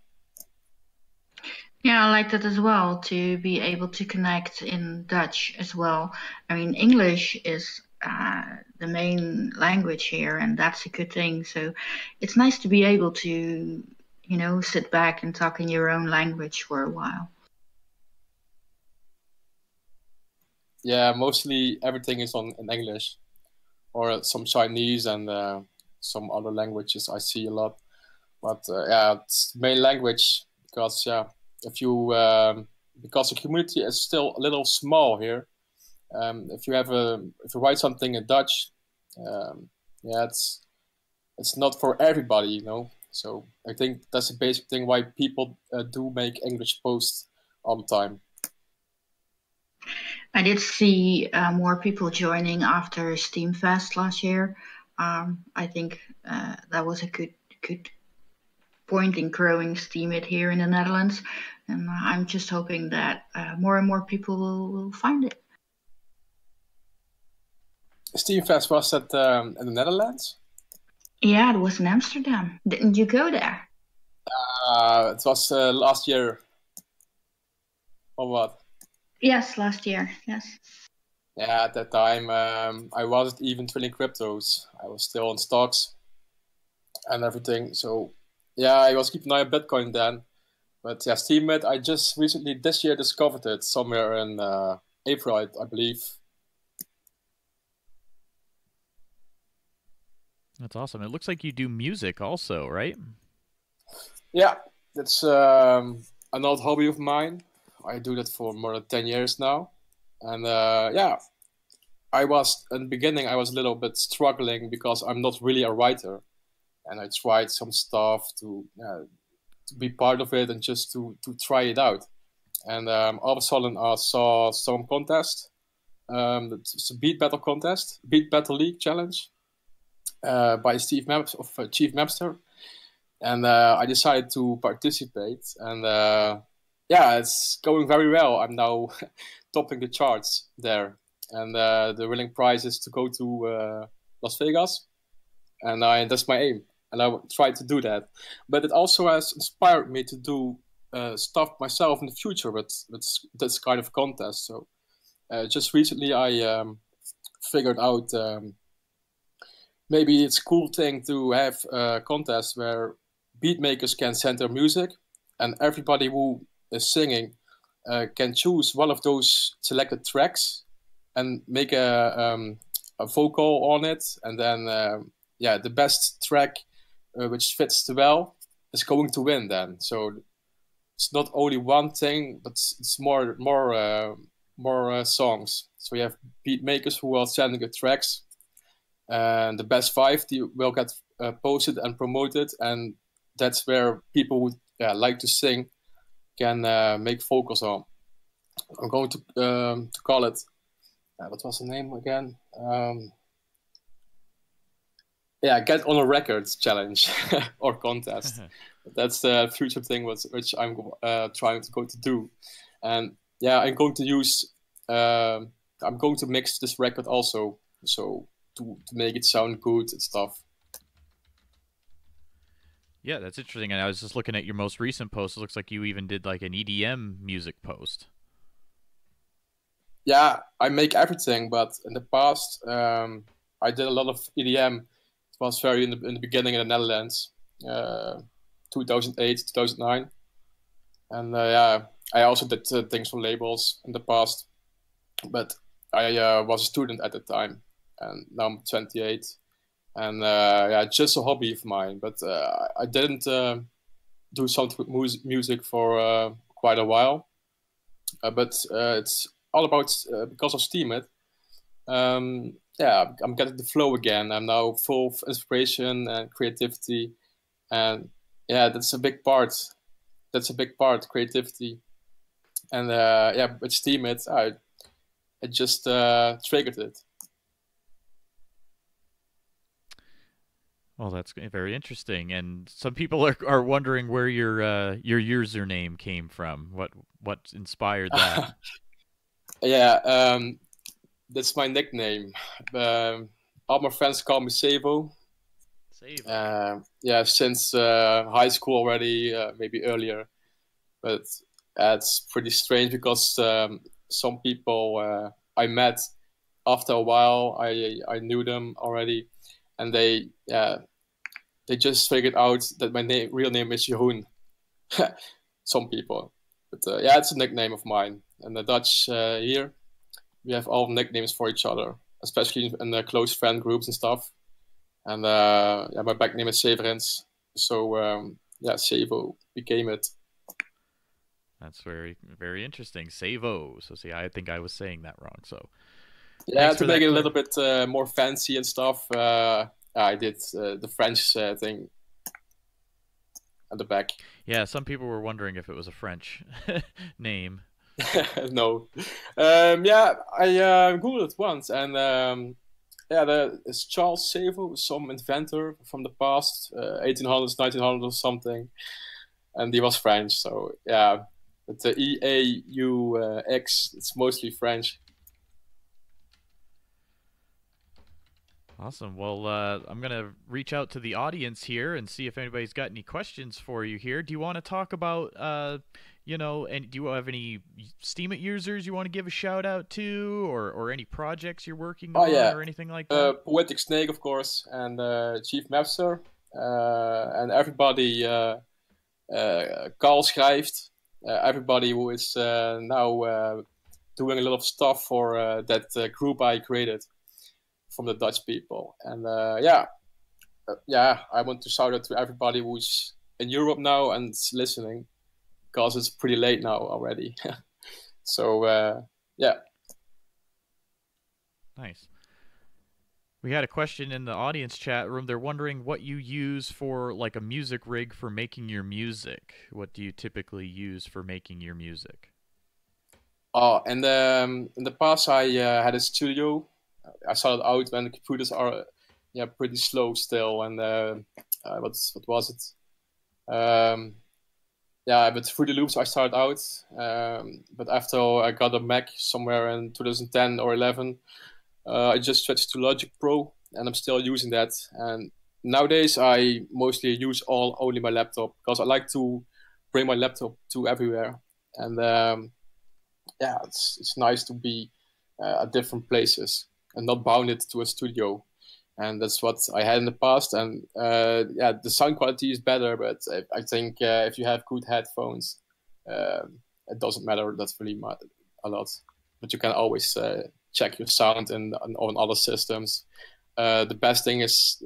Yeah, I like that as well, to be able to connect in Dutch as well. I mean, English is the main language here, and that's a good thing. So it's nice to be able to, sit back and talk in your own language for a while. Yeah, mostly everything is in English or some Chinese and some other languages I see a lot. But yeah, it's the main language because yeah, if you because the community is still a little small here. If you write something in Dutch, yeah, it's not for everybody, So I think that's the basic thing why people do make English posts all the time. I did see more people joining after Steamfest last year. I think that was a good point in growing Steemit here in the Netherlands, and I'm just hoping that more and more people will find it. Steamfest was at in the Netherlands? Yeah, it was in Amsterdam. Didn't you go there? It was last year. Or what? Yes, last year. Yes. Yeah, at that time I wasn't even trading cryptos. I was still on stocks and everything. So yeah, I was keeping an eye on Bitcoin then. But yeah, Steemit, I just recently this year discovered it somewhere in April, I believe. That's awesome. It looks like you do music also, right? Yeah, that's an old hobby of mine. I do that for more than 10 years now. And yeah, in the beginning, I was a little bit struggling because I'm not really a writer. And I tried some stuff to be part of it and just to try it out. And all of a sudden, I saw some contest. It's a beat battle contest, beat battle league challenge by Chief Mapster, and I decided to participate. And yeah, it's going very well. I'm now topping the charts there, and the winning prize is to go to Las Vegas, and that's my aim, and I will try to do that. But it also has inspired me to do stuff myself in the future with this kind of contest. So just recently, I figured out maybe it's a cool thing to have a contest where beat makers can send their music, and everybody who is singing can choose one of those selected tracks and make a vocal on it, and then yeah, the best track which fits the well is going to win. Then, so it's not only one thing, but it's more songs. So we have beat makers who are sending the tracks, and the best five will get posted and promoted, and that's where people who like to sing can make vocals on. I'm going to call it. What was the name again? Yeah, get on a record challenge or contest. That's the future thing which I'm trying to go to do, and yeah, I'm going to use. I'm going to mix this record also, so to make it sound good and stuff. Yeah, that's interesting. And I was just looking at your most recent post. It looks like you even did like an EDM music post. Yeah, I make everything, but in the past, I did a lot of EDM. It was very in the beginning in the Netherlands, 2008, 2009, and yeah, I also did things for labels in the past, but I was a student at the time, and now I'm 28, and yeah, just a hobby of mine. But I didn't do something with music for quite a while, but it's all about because of Steemit. Yeah, I'm getting the flow again. I'm now full of inspiration and creativity, and yeah, that's a big part. That's a big part, creativity, and yeah, with Steemit, I just triggered it. Well, that's very interesting. And some people are wondering where your username came from. What inspired that? Yeah, that's my nickname. All my friends call me Savo. Savo. Yeah, since high school already, maybe earlier. But it's pretty strange because some people I met after a while, I knew them already, and they just figured out that my real name is Jeroen. Some people, but yeah, it's a nickname of mine. And the Dutch here, we have all nicknames for each other, especially in the close friend groups and stuff. And yeah, my back name is Severins, so yeah, Savo became it. That's very interesting. Savo. So see, I think I was saying that wrong. So yeah, to make it a little bit more fancy and stuff, I did the French thing at the back. Yeah, some people were wondering if it was a French name. No. Yeah, I googled it once, and yeah, it's Charles Savo, some inventor from the past, 1800s, 1900s or something, and he was French. So yeah, but the EAUX, it's mostly French. Awesome. Well, I'm going to reach out to the audience here and see if anybody's got any questions for you here. Do you want to talk about, you know, and do you have any Steemit users you want to give a shout out to, or any projects you're working on, yeah. or anything like that? Poetic Snake, of course, and Chief Mapster, and everybody, Carl schrijft, everybody who is now doing a lot of stuff for that group I created from the Dutch people. And yeah, I want to shout out to everybody who's in Europe now and listening, because it's pretty late now already. So yeah. Nice. We had a question in the audience chat room. They're wondering what you use for like a music rig for making your music. What do you typically use for making your music? Oh, and in the past I had a studio. I started out when the computers are pretty slow still, and what was it? yeah, with Fruity Loops I started out, but after I got a Mac somewhere in 2010 or 11, I just switched to Logic Pro, and I'm still using that. And nowadays I mostly use only my laptop, because I like to bring my laptop to everywhere. And yeah, it's nice to be at different places and not bounded to a studio. And that's what I had in the past. And yeah, the sound quality is better, but I think if you have good headphones, it doesn't matter that really a lot. But you can always check your sound on other systems. The best thing is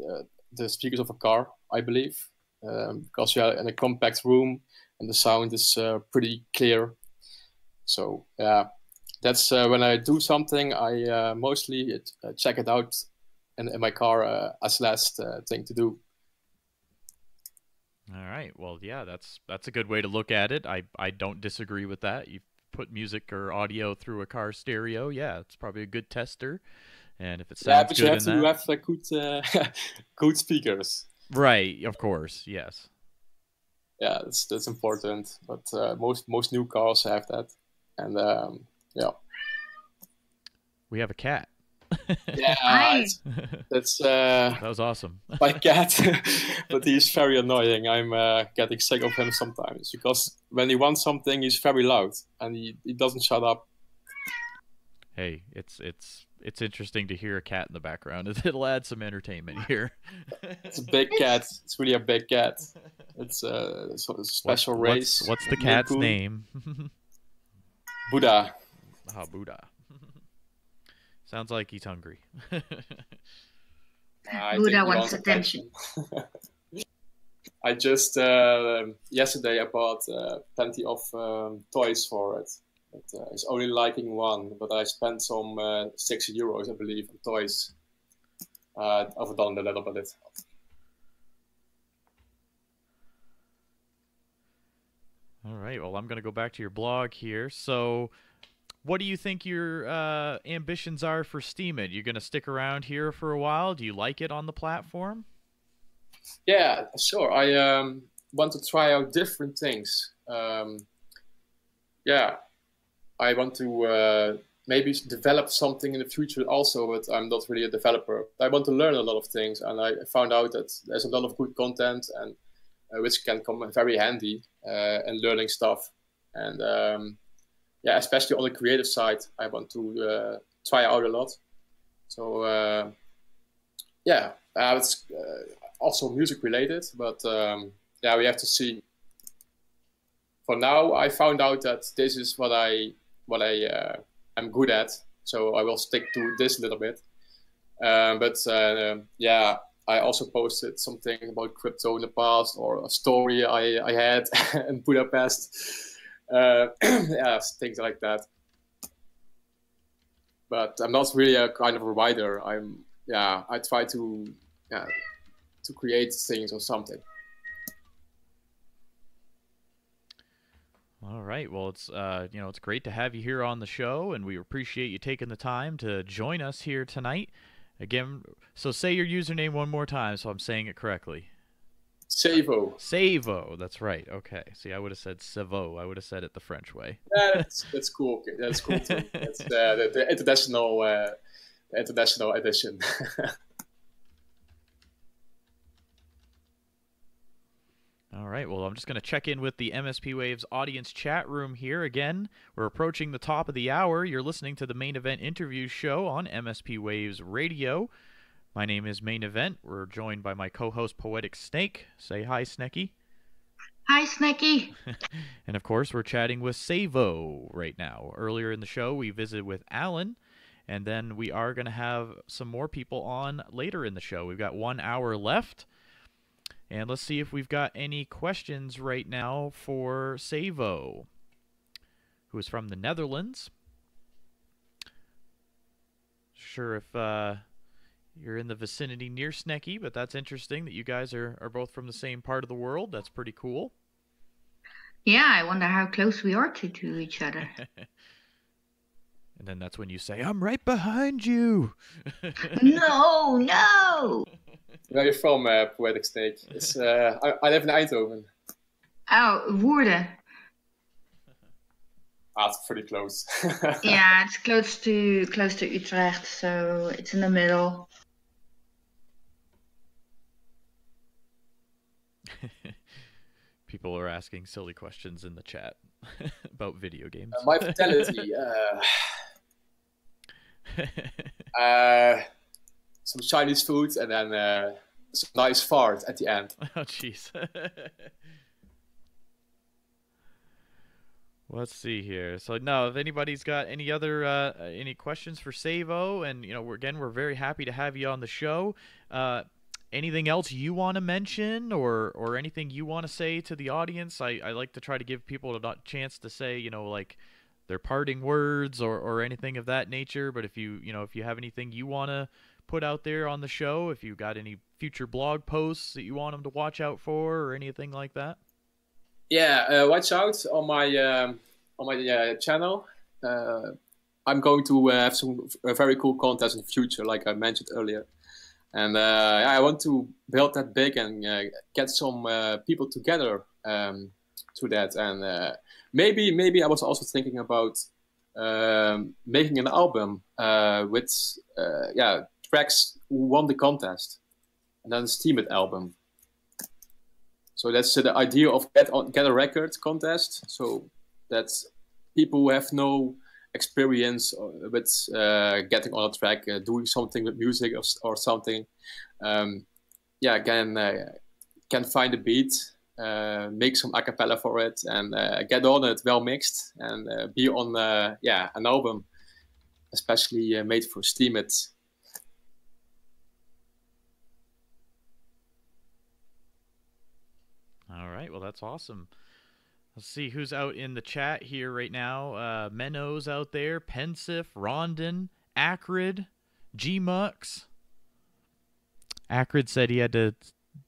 the speakers of a car, I believe, because you are in a compact room and the sound is pretty clear. So yeah, that's when I do something, I mostly check it out in my car as last thing to do. All right. Well, yeah, that's a good way to look at it. I don't disagree with that. You put music or audio through a car stereo. Yeah, it's probably a good tester. And if it sounds but good you have in to that, have good good speakers. right? Of course, yes. Yeah, that's important. But most new cars have that, and yeah. We have a cat. Yeah, that's That was awesome. my cat, but he's very annoying. I'm getting sick of him sometimes, because when he wants something, he's very loud and he doesn't shut up. Hey, it's interesting to hear a cat in the background. It'll add some entertainment here. It's a big cat. It's really a big cat. It's a special race. What's the cat's name? Buddha. Ah, Buddha. Sounds like he's hungry. Buddha wants attention. I just yesterday I bought plenty of toys for it. It's only liking one, but I spent some €60, I believe, on toys. I've done a little bit. All right. Well, I'm going to go back to your blog here. So, what do you think your ambitions are for Steemit? You going to stick around here for a while? Do you like it on the platform? Yeah, sure. I want to try out different things. Yeah, I want to maybe develop something in the future also, but I'm not really a developer. I want to learn a lot of things, and I found out that there's a lot of good content, and which can come very handy in learning stuff. And yeah, especially on the creative side, I want to try out a lot. So yeah, it's also music related, but yeah, we have to see. For now, I found out that this is what I am good at, so I will stick to this a little bit. But yeah, I also posted something about crypto in the past, or a story I had in Budapest. Yeah, things like that. But I'm not really a kind of a writer. I try to create things or something. All right. Well, it's it's great to have you here on the show, and we appreciate you taking the time to join us here tonight. Again, so say your username one more time, so I'm saying it correctly. Savo. Savo. That's right. Okay. See, I would have said Savo. I would have said it the French way. Yeah, that's cool. Okay. That's cool too. That's the international edition. All right, well, I'm just going to check in with the MSP Waves audience chat room here. Again, we're approaching the top of the hour. You're listening to the Main Event Interview Show on MSP Waves Radio. My name is Main Event. We're joined by my co-host, Poetic Snake. Say hi, Snecky. Hi, Snecky. And, of course, we're chatting with Savo right now. Earlier in the show, we visited with Alan, and then we are going to have some more people on later in the show. We've got 1 hour left. And let's see if we've got any questions right now for Savo, who is from the Netherlands. Sure if you're in the vicinity near Snecky, but that's interesting that you guys are both from the same part of the world. That's pretty cool. Yeah, I wonder how close we are to each other. And then that's when you say, I'm right behind you. No. Where are you from, Poetic Snake? I live in Eindhoven. Oh, Woerden. That's pretty close. Yeah, it's close to Utrecht, so it's in the middle. People are asking silly questions in the chat about video games. My fatality. Some Chinese food and then some nice fart at the end. Oh, jeez. Let's see here. So, no, if anybody's got any other any questions for Savo, and we're very happy to have you on the show. Anything else you want to mention, or anything you want to say to the audience? I like to try to give people a chance to say, like their parting words or anything of that nature. But if you have anything you want to put out there on the show, if you got any future blog posts that you want them to watch out for or anything like that. Yeah, watch out on my channel. I'm going to have some very cool contests in the future, like I mentioned earlier. And I want to build that big and get some people together to that. And maybe I was also thinking about making an album with tracks who won the contest, and then a Steemit album. So that's the idea of get a record contest. So that's people who have no experience with getting on a track, doing something with music or something. Can find a beat, make some a cappella for it, and get on it well mixed, and be on an album, especially made for Steemit. All right, well, that's awesome. Let's see who's out in the chat here right now. Menno's out there, Pensif, Rondon, Acrid, G-Mux. Acrid said he had to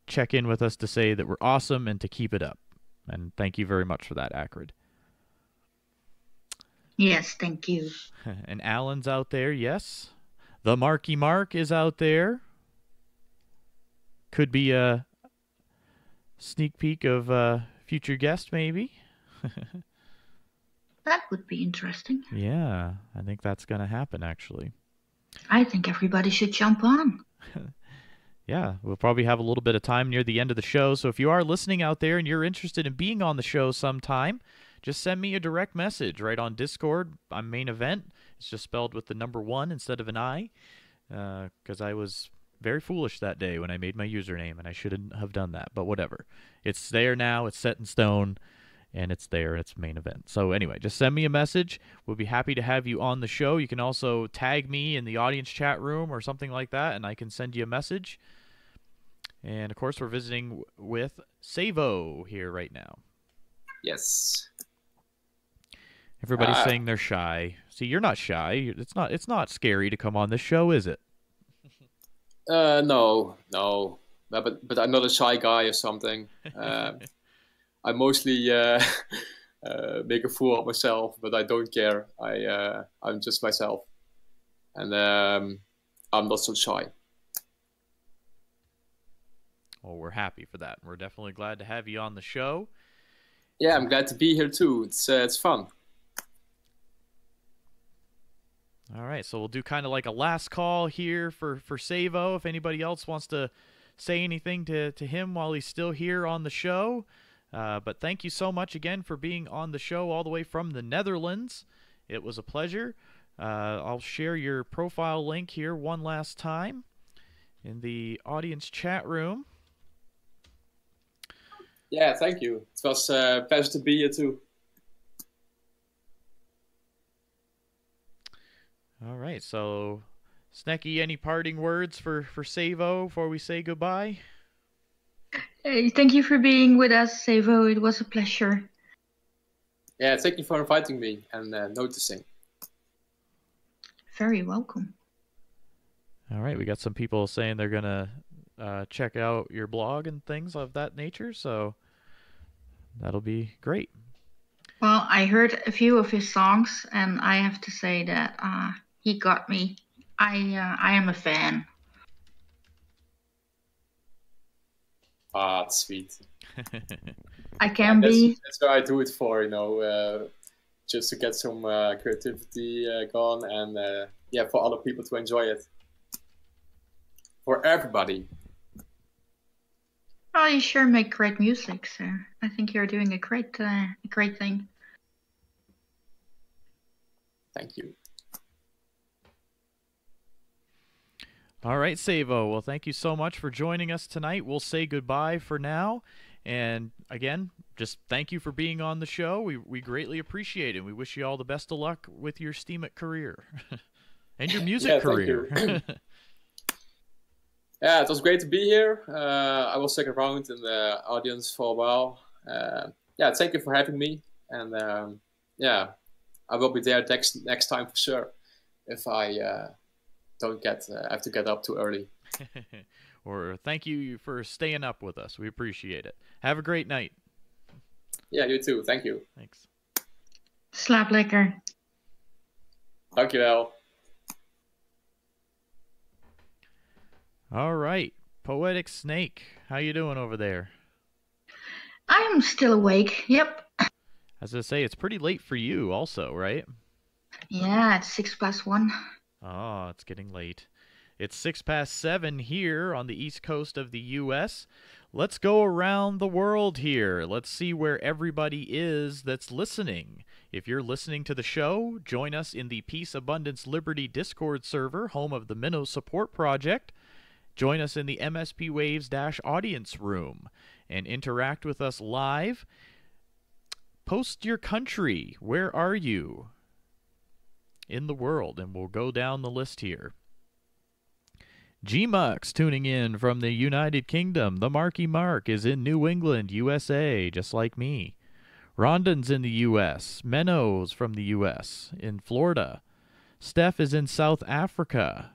check in with us to say that we're awesome and to keep it up. And thank you very much for that, Acrid. Yes, thank you. And Alan's out there, yes. The Marky Mark is out there. Could be a sneak peek of future guest, maybe. That would be interesting. Yeah, I think that's going to happen, actually. I think everybody should jump on. Yeah, we'll probably have a little bit of time near the end of the show. So if you are listening out there and you're interested in being on the show sometime, just send me a direct message right on Discord. I'm Main Event. It's just spelled with the number 1 instead of an I, because I was very foolish that day when I made my username, and I shouldn't have done that. But whatever. It's there now. It's set in stone, and it's there. It's Main Event. So anyway, just send me a message. We'll be happy to have you on the show. You can also tag me in the audience chat room or something like that, and I can send you a message. And, of course, we're visiting with Savo here right now. Yes. Everybody's saying they're shy. See, you're not shy. It's not scary to come on this show, is it? No. But I'm not a shy guy or something. I mostly make a fool of myself, but I don't care. I'm just myself, and I'm not so shy. Well, we're happy for that. We're definitely glad to have you on the show. Yeah, I'm glad to be here too. It's fun. All right, so we'll do kind of like a last call here for Savo. If anybody else wants to say anything to him while he's still here on the show. But thank you so much again for being on the show all the way from the Netherlands. It was a pleasure. I'll share your profile link here one last time in the audience chat room. Yeah, thank you. It was a pleasure to be here too. All right, so Snecky, any parting words for Savo before we say goodbye? Hey, thank you for being with us, Savo. It was a pleasure. Yeah, thank you for inviting me and noticing. Very welcome. All right, we got some people saying they're going to check out your blog and things of that nature, so that'll be great. Well, I heard a few of his songs, and I have to say that he got me. I am a fan. Ah, it's sweet. I can be. That's what I do it for, you know, just to get some creativity going, and yeah, for other people to enjoy it. For everybody. Oh, you sure make great music, so I think you're doing a great thing. Thank you. All right, Savo. Well, thank you so much for joining us tonight. We'll say goodbye for now. And again, just thank you for being on the show. We greatly appreciate it. We wish you all the best of luck with your Steemit career and your music career. Thank you. Yeah, it was great to be here. I will stick around in the audience for a while. Yeah, thank you for having me. And yeah, I will be there next time for sure. If I don't have to get up too early. Or thank you for staying up with us. We appreciate it. Have a great night. Yeah, you too. Thank you. Thanks. Slaap lekker. Dankjewel. All right, Poetic Snake, how you doing over there? I'm still awake. Yep. As I say, it's pretty late for you also, right? Yeah, it's 1:06. Oh, it's getting late. It's 7:06 here on the east coast of the U.S. Let's go around the world here. Let's see where everybody is that's listening. If you're listening to the show, join us in the Peace, Abundance, Liberty Discord server, home of the Minnow Support Project. Join us in the MSP Waves-audience room and interact with us live. Post your country. Where are you in the world? And we'll go down the list here. G-Mux tuning in from the United Kingdom. The Marky Mark is in New England, USA, just like me. Rondon's in the U.S. Menno's from the U.S. in Florida. Steph is in South Africa.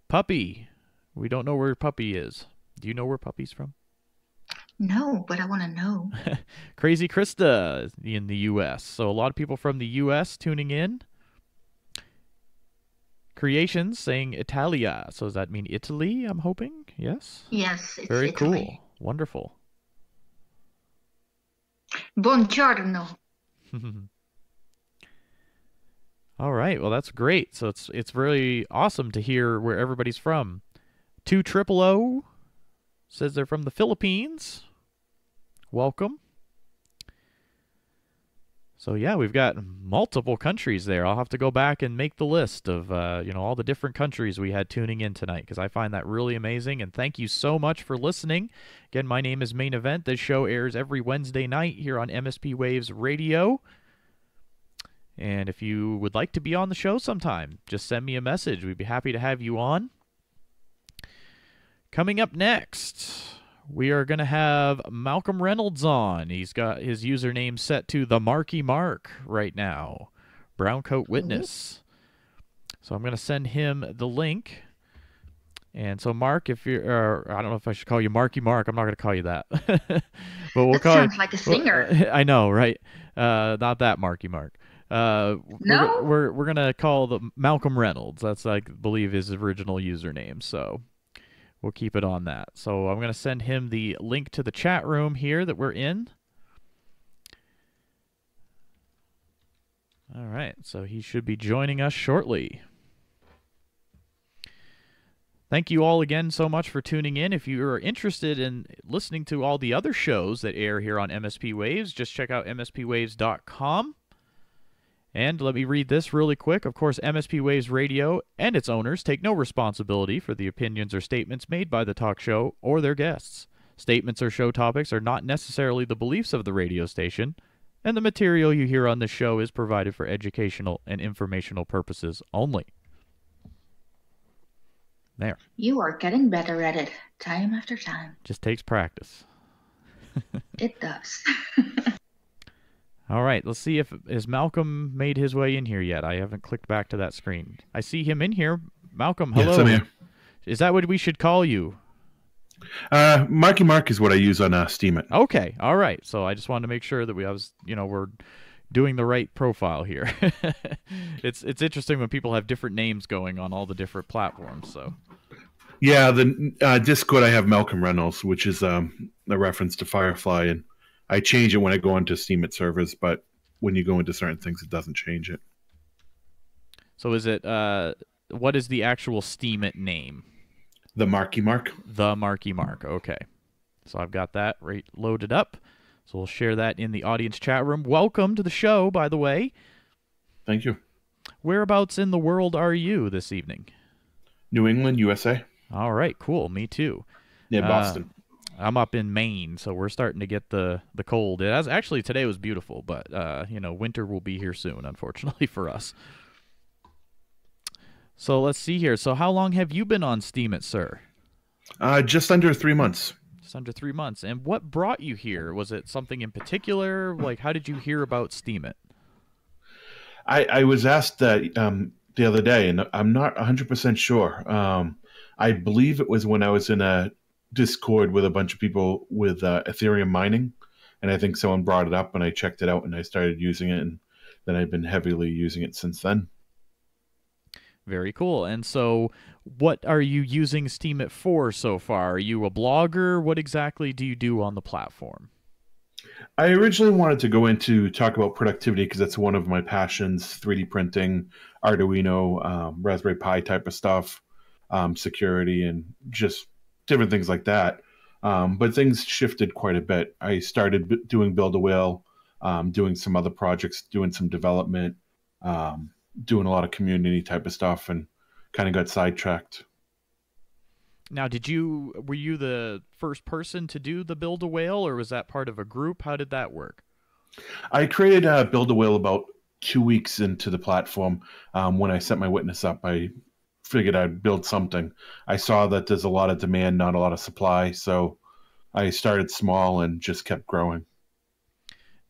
Puppy. We don't know where Puppy is. Do you know where Puppy's from? No, but I want to know. Crazy Krista in the U.S. So a lot of people from the U.S. tuning in. Creations saying Italia. So does that mean Italy, I'm hoping? Yes? Yes, it's Very Italy. cool. Wonderful. Buongiorno. All right, well that's great. So it's really awesome to hear where everybody's from. 200 says they're from the Philippines. Welcome. So yeah, we've got multiple countries there. I'll have to go back and make the list of all the different countries we had tuning in tonight, because I find that really amazing. And thank you so much for listening. Again, my name is Main Event. This show airs every Wednesday night here on MSP Waves Radio. And if you would like to be on the show sometime, just send me a message. We'd be happy to have you on. Coming up next, we are going to have Malcolm Reynolds on. He's got his username set to the Marky Mark right now. Browncoat Witness. So I'm going to send him the link. And so, Mark, if you're, I don't know if I should call you Marky Mark. I'm not going to call you that. But we'll That call sounds like a singer. I know, right? Not that Marky Mark. No? We're going to call the Malcolm Reynolds. That's, I believe, his original username. So we'll keep it on that. So I'm going to send him the link to the chat room here that we're in. All right, so he should be joining us shortly. Thank you all again so much for tuning in. If you are interested in listening to all the other shows that air here on MSP Waves, just check out mspwaves.com. And let me read this really quick. Of course, MSP Waves Radio and its owners take no responsibility for the opinions or statements made by the talk show or their guests. Statements or show topics are not necessarily the beliefs of the radio station, and the material you hear on this show is provided for educational and informational purposes only. There. You are getting better at it, time after time. Just takes practice. It does. All right, let's see if has Malcolm made his way in here yet. I haven't clicked back to that screen. I see him in here. Malcolm, hello. Yes, I'm here. Is that what we should call you? Marky Mark is what I use on Steemit. Okay, all right. So I just wanted to make sure that we're doing the right profile here. It's interesting when people have different names going on all the different platforms. So Yeah, the Discord I have Malcolm Reynolds, which is a reference to Firefly, and I change it when I go into Steemit servers, but when you go into certain things, it doesn't change it. So is it what is the actual Steemit name? The Marky Mark. The Marky Mark. Okay. So I've got that right loaded up. So we'll share that in the audience chat room. Welcome to the show, by the way. Thank you. Whereabouts in the world are you this evening? New England, USA. All right, cool. Me too. Yeah, Boston. I'm up in Maine, so we're starting to get the cold. Actually, today was beautiful, but winter will be here soon, unfortunately for us. So let's see here. So how long have you been on Steemit, sir? Just under 3 months. Just under 3 months. And what brought you here? Was it something in particular? Like, how did you hear about Steemit? I was asked that the other day, and I'm not 100% sure. I believe it was when I was in a Discord with a bunch of people with Ethereum mining, and I think someone brought it up, and I checked it out, and I started using it, and then I've been heavily using it since then. Very cool. And so what are you using Steemit for so far? Are you a blogger? What exactly do you do on the platform? I originally wanted to go into talk about productivity because that's one of my passions, 3D printing, Arduino, Raspberry Pi type of stuff, security, and just different things like that. But things shifted quite a bit. I started doing Build-A-Whale, doing some other projects, doing some development, doing a lot of community type of stuff, and kind of got sidetracked. Now, were you the first person to do the Build-A-Whale, or was that part of a group? How did that work? I created Build-A-Whale about 2 weeks into the platform. When I set my witness up, I figured I'd build something. I saw that there's a lot of demand, not a lot of supply, so I started small and just kept growing.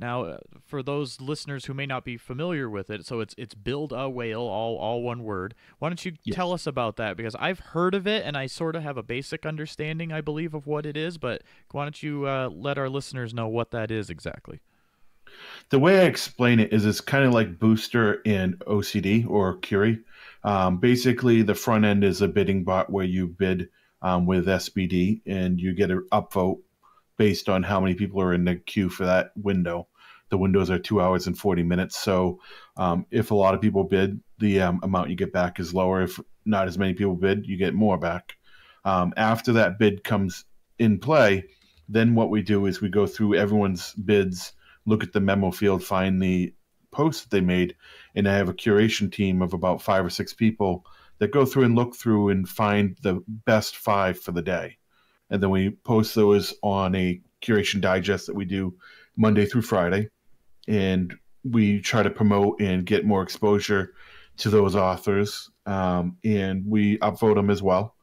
Now, for those listeners who may not be familiar with it, so it's Build-A-Whale, all one word. Why don't you tell us about that? Because I've heard of it, and I sort of have a basic understanding, I believe, of what it is, but why don't you let our listeners know what that is exactly? The way I explain it is it's kind of like Booster in OCD or Curie. Basically, the front end is a bidding bot where you bid with SBD, and you get an upvote based on how many people are in the queue for that window. The windows are 2 hours and 40 minutes. So if a lot of people bid, the amount you get back is lower. If not as many people bid, you get more back. After that bid comes in play, then what we do is we go through everyone's bids, look at the memo field, find the posts that they made, and I have a curation team of about 5 or 6 people that go through and look through and find the best 5 for the day. And then we post those on a curation digest that we do Monday through Friday. And we try to promote and get more exposure to those authors. And we upvote them as well.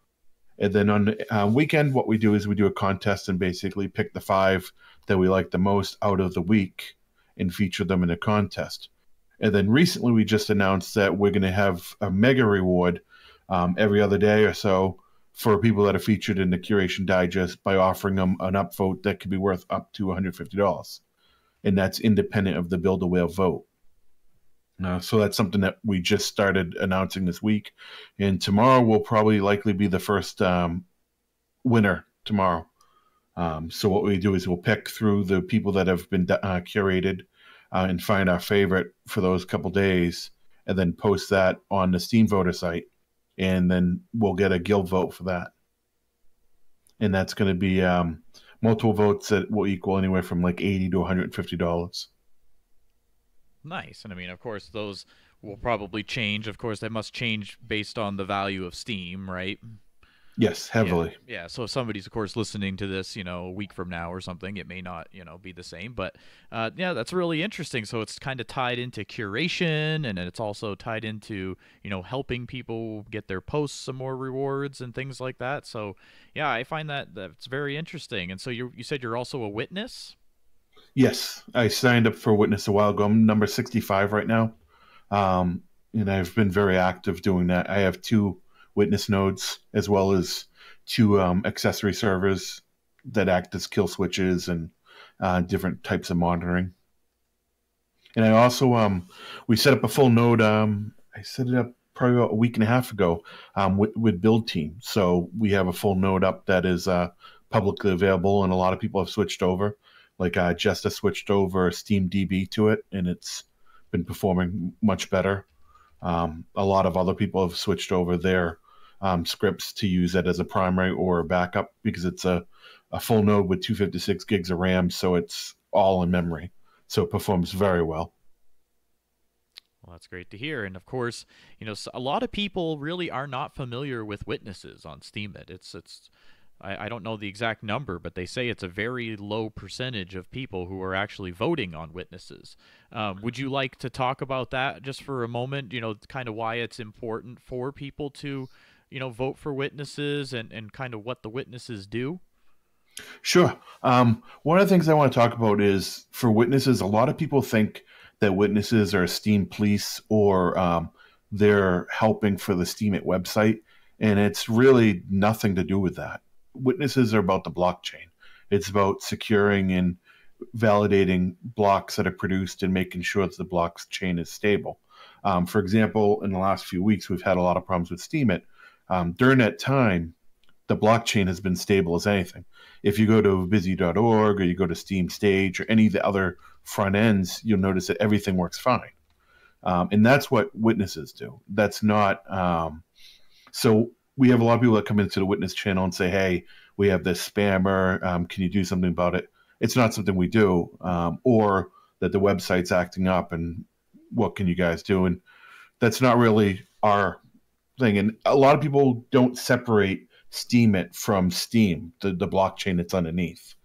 And then on the weekend, what we do is we do a contest and basically pick the 5 that we like the most out of the week and feature them in a contest. And then recently we just announced that we're going to have a mega reward every other day or so for people that are featured in the Curation Digest by offering them an upvote that could be worth up to $150. And that's independent of the Build-A-Whale vote. So that's something that we just started announcing this week. And tomorrow will probably likely be the first winner tomorrow. So what we do is we'll pick through the people that have been curated and find our favorite for those couple days, and then post that on the Steam voter site. And then we'll get a guild vote for that. And that's going to be multiple votes that will equal anywhere from like $80 to $150. Nice. And I mean, of course, those will probably change. Of course, they must change based on the value of Steam, right? Yes, heavily. Yeah. So if somebody's, of course, listening to this, a week from now or something, it may not, be the same. But yeah, that's really interesting. So it's kind of tied into curation, and it's also tied into, helping people get their posts some more rewards and things like that. So yeah, I find that's very interesting. And so you said you're also a witness? Yes, I signed up for Witness a while ago. I'm number 65 right now. And I've been very active doing that. I have 2 Witness nodes as well as 2 accessory servers that act as kill switches and different types of monitoring. And I also we set up a full node. I set it up probably about a week and a half ago with Build Team. So we have a full node up that is publicly available, and a lot of people have switched over. Like Jesta switched over SteamDB to it, and it's been performing much better. A lot of other people have switched over their scripts to use it as a primary or a backup because it's a full node with 256 gigs of RAM, so it's all in memory. So it performs very well. Well, that's great to hear. And of course, a lot of people really are not familiar with witnesses on Steemit. I don't know the exact number, but they say it's a very low percentage of people who are actually voting on witnesses. Would you like to talk about that just for a moment? Kind of why it's important for people to, vote for witnesses and kind of what the witnesses do? Sure. One of the things I want to talk about is for witnesses, a lot of people think that witnesses are Steam police or they're helping for the Steemit website, and it's really nothing to do with that. Witnesses are about the blockchain. It's about securing and validating blocks that are produced and making sure that the blockchain is stable. For example, in the last few weeks, we've had a lot of problems with Steemit. During that time, the blockchain has been stable as anything. If you go to busy.org or you go to Steam Stage or any of the other front ends, you'll notice that everything works fine. And that's what witnesses do. That's not... So we have a lot of people that come into the witness channel and say, hey, we have this spammer. Can you do something about it? It's not something we do. Or that the website's acting up and what can you guys do? And that's not really our thing. And a lot of people don't separate Steemit from Steam, the blockchain that's underneath.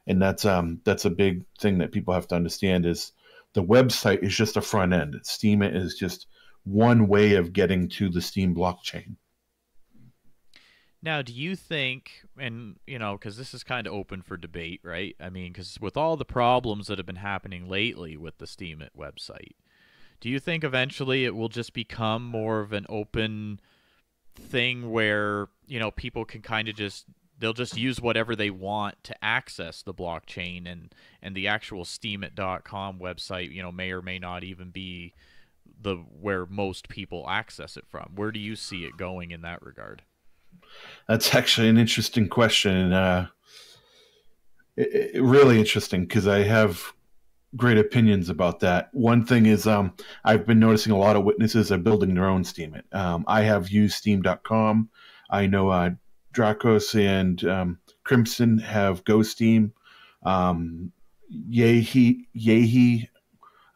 And that's a big thing that people have to understand is the website is just a front end. Steemit is just one way of getting to the Steam blockchain. Now, do you think, and because this is kind of open for debate, right? I mean, because with all the problems that have been happening lately with the Steemit website, do you think eventually it will just become more of an open thing where, people can kind of they'll just use whatever they want to access the blockchain and the actual Steemit.com website, may or may not even be where most people access it from? Where do you see it going in that regard? That's actually an interesting question. Really interesting because I have great opinions about that. One thing is I've been noticing a lot of witnesses are building their own Steemit. I have used Steam.com. I know Dracos and Crimson have GoSteam. Yehi,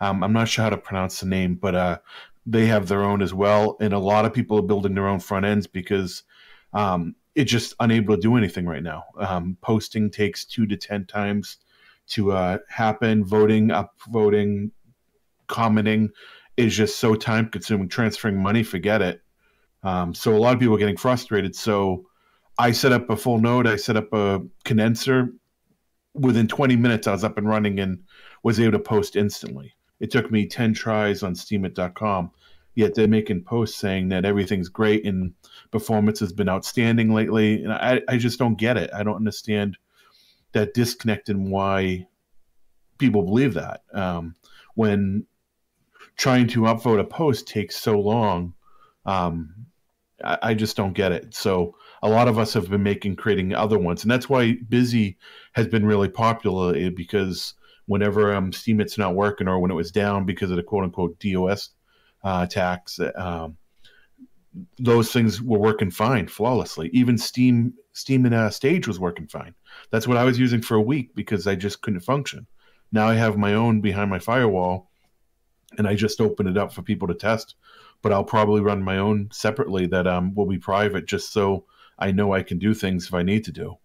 I'm not sure how to pronounce the name, but they have their own as well. And a lot of people are building their own front ends because it's just unable to do anything right now. Posting takes 2 to 10 times to happen. Voting, upvoting, commenting is just so time consuming. Transferring money, forget it. So a lot of people are getting frustrated. So I set up a full node. I set up a condenser. Within 20 minutes, I was up and running and was able to post instantly. It took me 10 tries on Steemit.com. Yet they're making posts saying that everything's great and performance has been outstanding lately. And I just don't get it. I don't understand that disconnect and why people believe that. When trying to upvote a post takes so long, I just don't get it. So a lot of us have been creating other ones. And that's why Busy has been really popular because whenever Steemit's not working or when it was down because of the quote-unquote DOS attacks, those things were working fine, flawlessly. Even Steam and Stage was working fine. That's what I was using for a week because I just couldn't function. Now I have my own behind my firewall, and I just open it up for people to test. But I'll probably run my own separately that will be private just so I know I can do things if I need to do.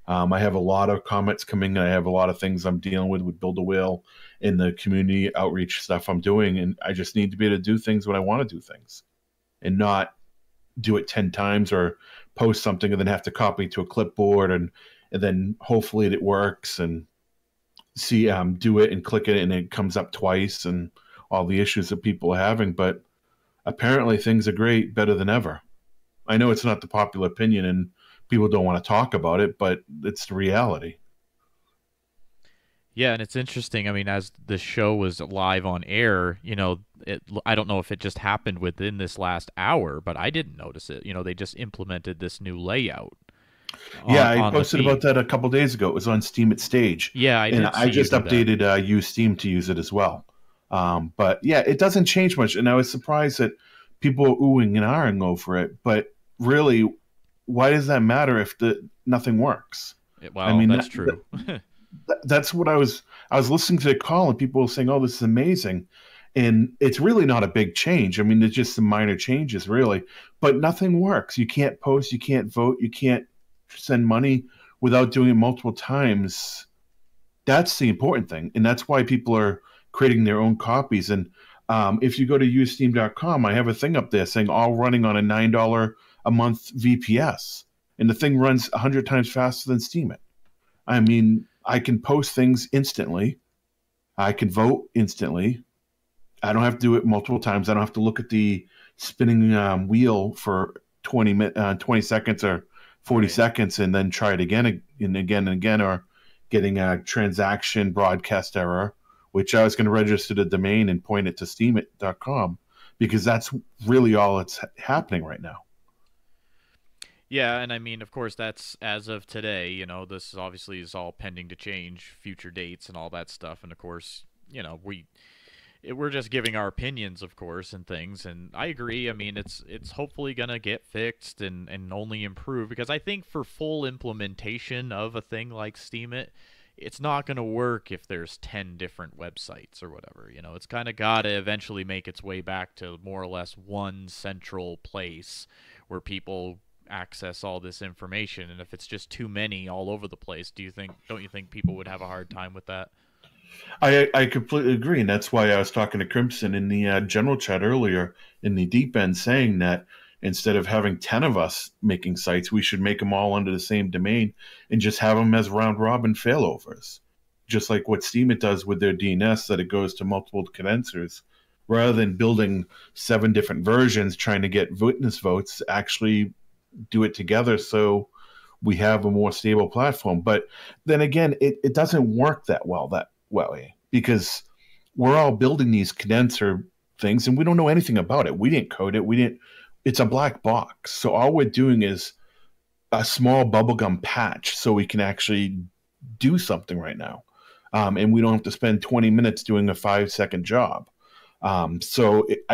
I have a lot of comments coming, and I have a lot of things I'm dealing with Build a Whale and the community outreach stuff I'm doing, and I just need to be able to do things when I want to do things and not do it 10 times or post something and then have to copy to a clipboard and then hopefully it works and see do it and click it and it comes up twice and all the issues that people are having. But apparently things are great, better than ever. I know it's not the popular opinion and people don't want to talk about it, but it's the reality. Yeah, and it's interesting. I mean, as the show was live on air, I don't know if it just happened within this last hour, but I didn't notice it. They just implemented this new layout Yeah, I on the posted about feed. that a couple days ago. It was on Steam at Stage, Yeah, I and did I see you just do that. updated Use Steam to use it as well. But yeah, it doesn't change much, and I was surprised that people are oohing and ahhing over it. But really, why does that matter if the nothing works? I Well, mean, that's true. that's what I was listening to the call, and people were saying, "Oh, this is amazing," and it's really not a big change. I mean, there's just some minor changes, really, but nothing works. You can't post, you can't vote, you can't send money without doing it multiple times. That's the important thing, and that's why people are creating their own copies. And if you go to usesteam.com, I have a thing up there saying all running on a $9 a month VPS, and the thing runs 100 times faster than Steemit. I mean, I can post things instantly. I can vote instantly. I don't have to do it multiple times. I don't have to look at the spinning wheel for 20 seconds or 40 Right. seconds and then try it again and again and again, or getting a transaction broadcast error, which I was going to register the domain and point it to steemit.com because that's really all that's happening right now. Yeah, and I mean, of course, that's as of today. This obviously is all pending to change, future dates and all that stuff. And of course, we're just giving our opinions, of course, and things. And I agree. I mean, it's hopefully gonna get fixed and only improve, because I think for full implementation of a thing like Steemit, it's not gonna work if there's 10 different websites or whatever. It's kind of gotta eventually make its way back to more or less one central place where people access all this information. And if it's just too many all over the place, don't you think people would have a hard time with that? I completely agree, and that's why I was talking to Crimson in the general chat earlier in the deep end, saying that instead of having 10 of us making sites, we should make them all under the same domain and just have them as round robin failovers, just like what Steemit does with their DNS, that it goes to multiple condensers. Rather than building 7 different versions trying to get witness votes, actually do it together so we have a more stable platform. But then again, it doesn't work that way because we're all building these condenser things and we don't know anything about it. We didn't code it. It's a black box. So all we're doing is a small bubblegum patch so we can actually do something right now. And we don't have to spend 20 minutes doing a 5-second job. I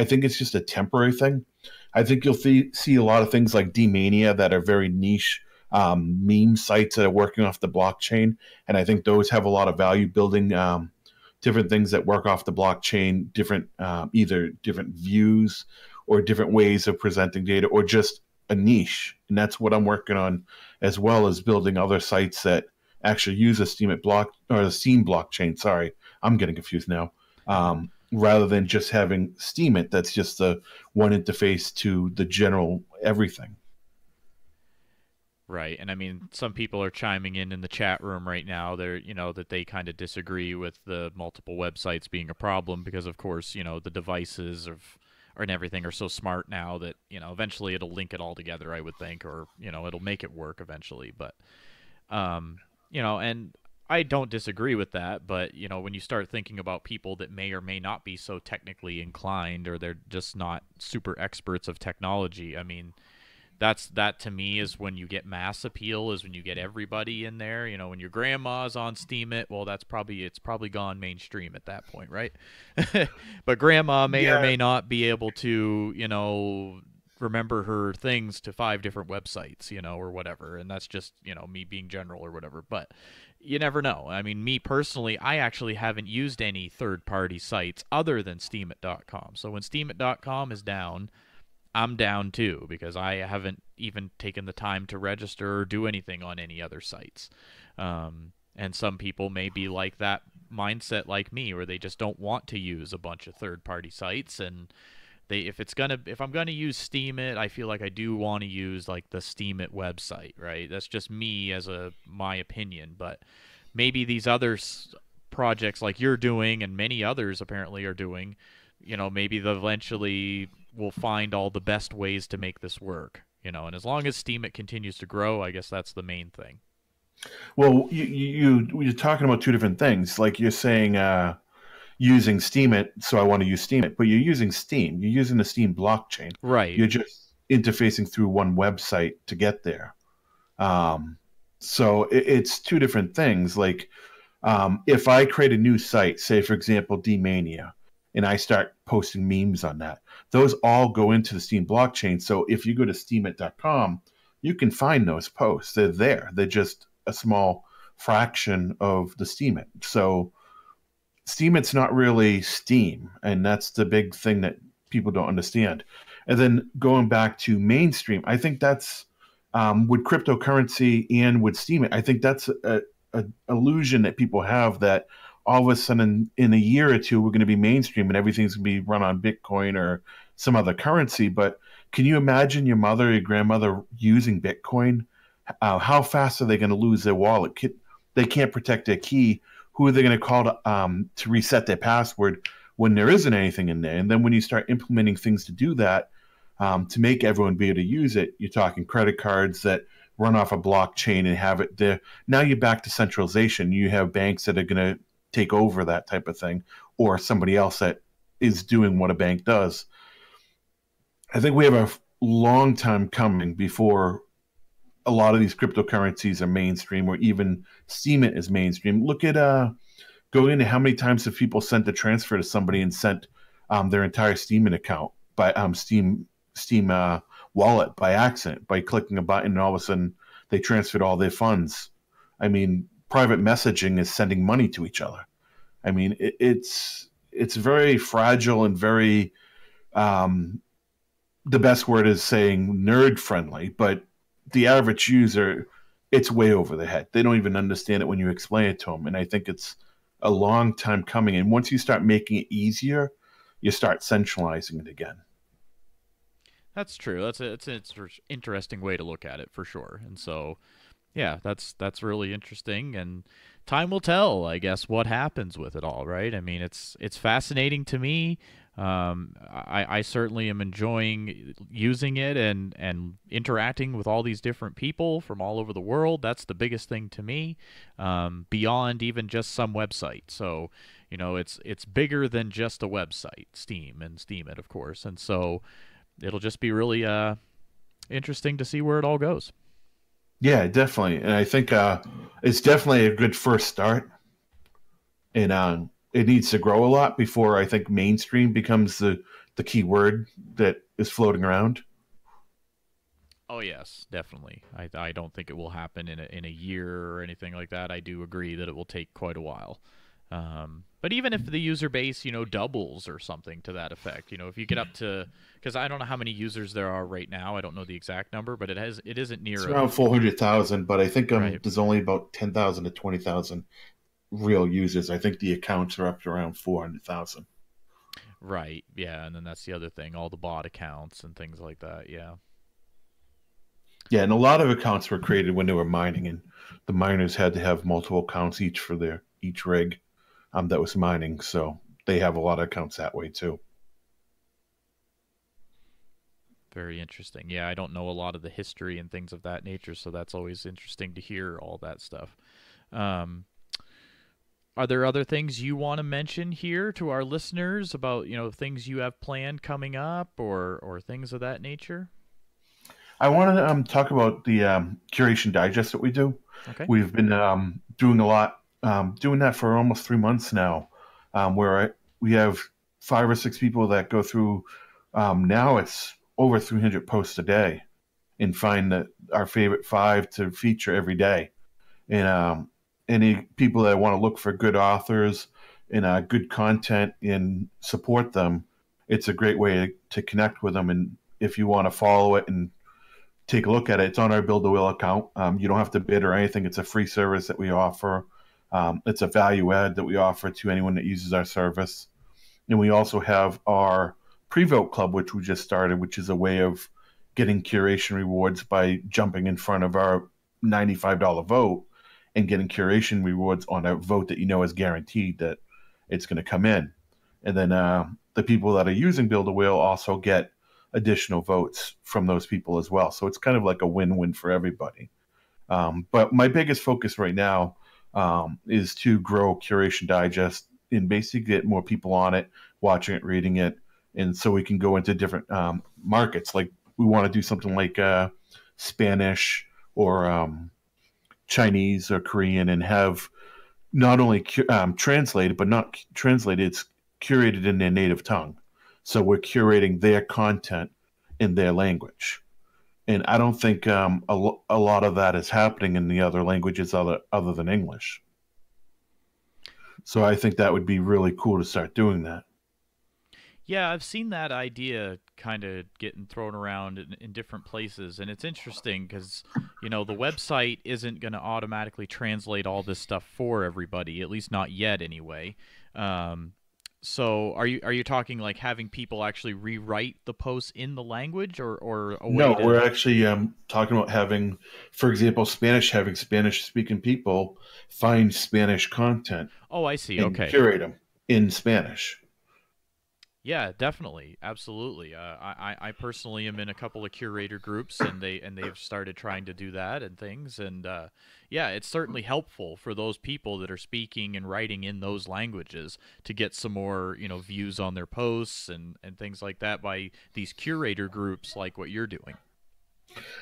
think it's just a temporary thing. I think you'll see a lot of things like D-Mania that are very niche meme sites that are working off the blockchain. And I think those have a lot of value, building different things that work off the blockchain, either different views or different ways of presenting data, or just a niche. And that's what I'm working on, as well as building other sites that actually use a Steemit block or the Steem blockchain. Sorry, I'm getting confused now. Rather than just having Steemit, that's just the one interface to the general everything. Right. And I mean, some people are chiming in the chat room right now. That they kind of disagree with the multiple websites being a problem because, of course, the devices and everything are so smart now that, eventually it'll link it all together, I would think, or, it'll make it work eventually. But, and I don't disagree with that. But, when you start thinking about people that may or may not be so technically inclined, or they're just not super experts of technology, I mean, that to me is when you get mass appeal, is when you get everybody in there. When your grandma's on Steemit, well, it's probably gone mainstream at that point, right? But grandma may or may not be able to, remember her things to 5 different websites, or whatever. And that's just, me being general or whatever. But you never know. I mean, me personally, I actually haven't used any third-party sites other than Steemit.com. So when Steemit.com is down, I'm down too, because I haven't even taken the time to register or do anything on any other sites. And some people may be like that mindset like me, where they just don't want to use a bunch of third-party sites. And if I'm gonna use Steemit, I feel like I do want to use like the Steemit website, right? That's just me as my opinion. But maybe these other projects like you're doing, and many others apparently are doing, maybe they'll eventually will find all the best ways to make this work. And as long as Steemit continues to grow, I guess that's the main thing. Well, you're talking about two different things. Like you're saying using Steemit, so I want to use Steemit, but you're using Steam. You're using the Steam blockchain. Right. You're just interfacing through one website to get there. Um, so it's two different things. Like if I create a new site, say for example D-Mania, and I start posting memes on that, those all go into the Steam blockchain. So if you go to steemit.com, you can find those posts. They're there. They're just a small fraction of the Steemit. So Steemit's not really Steam, and that's the big thing that people don't understand. And then going back to mainstream, I think that's with cryptocurrency and with Steemit, I think that's a illusion that people have that all of a sudden in a year or two we're going to be mainstream and everything's going to be run on Bitcoin or some other currency. But can you imagine your mother or your grandmother using Bitcoin? How fast are they going to lose their wallet? They can't protect their key. Who are they going to call to reset their password when there isn't anything in there? And then when you start implementing things to do that, to make everyone be able to use it, you're talking credit cards that run off a blockchain and have it there. Now you're back to centralization. You have banks that are going to take over that type of thing, or somebody else that is doing what a bank does. I think we have a long time coming before a lot of these cryptocurrencies are mainstream, or even Steemit is mainstream. Look at go into how many times have people sent a transfer to somebody and sent their entire Steemit account by Steam wallet by accident by clicking a button, and all of a sudden they transferred all their funds. I mean, private messaging is sending money to each other. I mean, it's very fragile and very the best word is saying nerd friendly, but the average user, it's way over their head. They don't even understand it when you explain it to them. And I think it's a long time coming. And once you start making it easier, you start centralizing it again. That's true. It's an interesting way to look at it for sure. And so, yeah, that's really interesting. And time will tell, I guess, what happens with it all. Right? I mean, it's fascinating to me. I certainly am enjoying using it and interacting with all these different people from all over the world. That's the biggest thing to me, beyond even just some website. So, it's bigger than just a website, Steam and Steemit, of course. And so it'll just be really interesting to see where it all goes. Yeah, definitely. And I think it's definitely a good first start. And it needs to grow a lot before I think mainstream becomes the key word that is floating around. Oh yes, definitely. I don't think it will happen in a year or anything like that. I do agree that it will take quite a while. But even if the user base, doubles or something to that effect, if you get up to, because I don't know how many users there are right now. I don't know the exact number, but it isn't near. It's around 400,000, but I think Right. there's only about 10,000 to 20,000 real users. I think the accounts are up to around 400,000. Right. Yeah, and then that's the other thing, all the bot accounts and things like that. Yeah. Yeah, and a lot of accounts were created when they were mining, and the miners had to have multiple accounts each for each rig that was mining. So they have a lot of accounts that way too. Very interesting. Yeah, I don't know a lot of the history and things of that nature, so that's always interesting to hear all that stuff. Um, are there other things you want to mention here to our listeners about, things you have planned coming up or things of that nature? I want to talk about the curation digest that we do. Okay. We've been doing a lot, doing that for almost 3 months now, where we have 5 or 6 people that go through. Now it's over 300 posts a day, and find our favorite 5 to feature every day. And any people that want to look for good authors and good content and support them, it's a great way to connect with them. And if you want to follow it and take a look at it, it's on our Build a Wheel account. You don't have to bid or anything. It's a free service that we offer. It's a value add that we offer to anyone that uses our service. And we also have our pre-vote club, which we just started, which is a way of getting curation rewards by jumping in front of our $95 vote and getting curation rewards on a vote that is guaranteed that it's going to come in. And then the people that are using Build a Wheel also get additional votes from those people as well. So it's kind of like a win-win for everybody. But my biggest focus right now is to grow Curation Digest and basically get more people on it, watching it, reading it, and so we can go into different markets. Like we want to do something like Spanish or Chinese or Korean, and have not only translated, but not translated, it's curated in their native tongue. So we're curating their content in their language. And I don't think a lot of that is happening in the other languages other than English. So I think that would be really cool to start doing that. Yeah, I've seen that idea kind of getting thrown around in different places, and it's interesting because, you know, the website isn't going to automatically translate all this stuff for everybody, at least not yet anyway. So are you talking like having people actually rewrite the posts in the language, or a way No, to... we're actually talking about having, for example, having Spanish-speaking people find Spanish content. Oh, I see. And Okay. curate them in Spanish. Yeah, definitely, absolutely. I personally am in a couple of curator groups, and they've started trying to do that and things, and yeah, it's certainly helpful for those people that are speaking and writing in those languages to get some more, you know, views on their posts and things like that by these curator groups like what you're doing.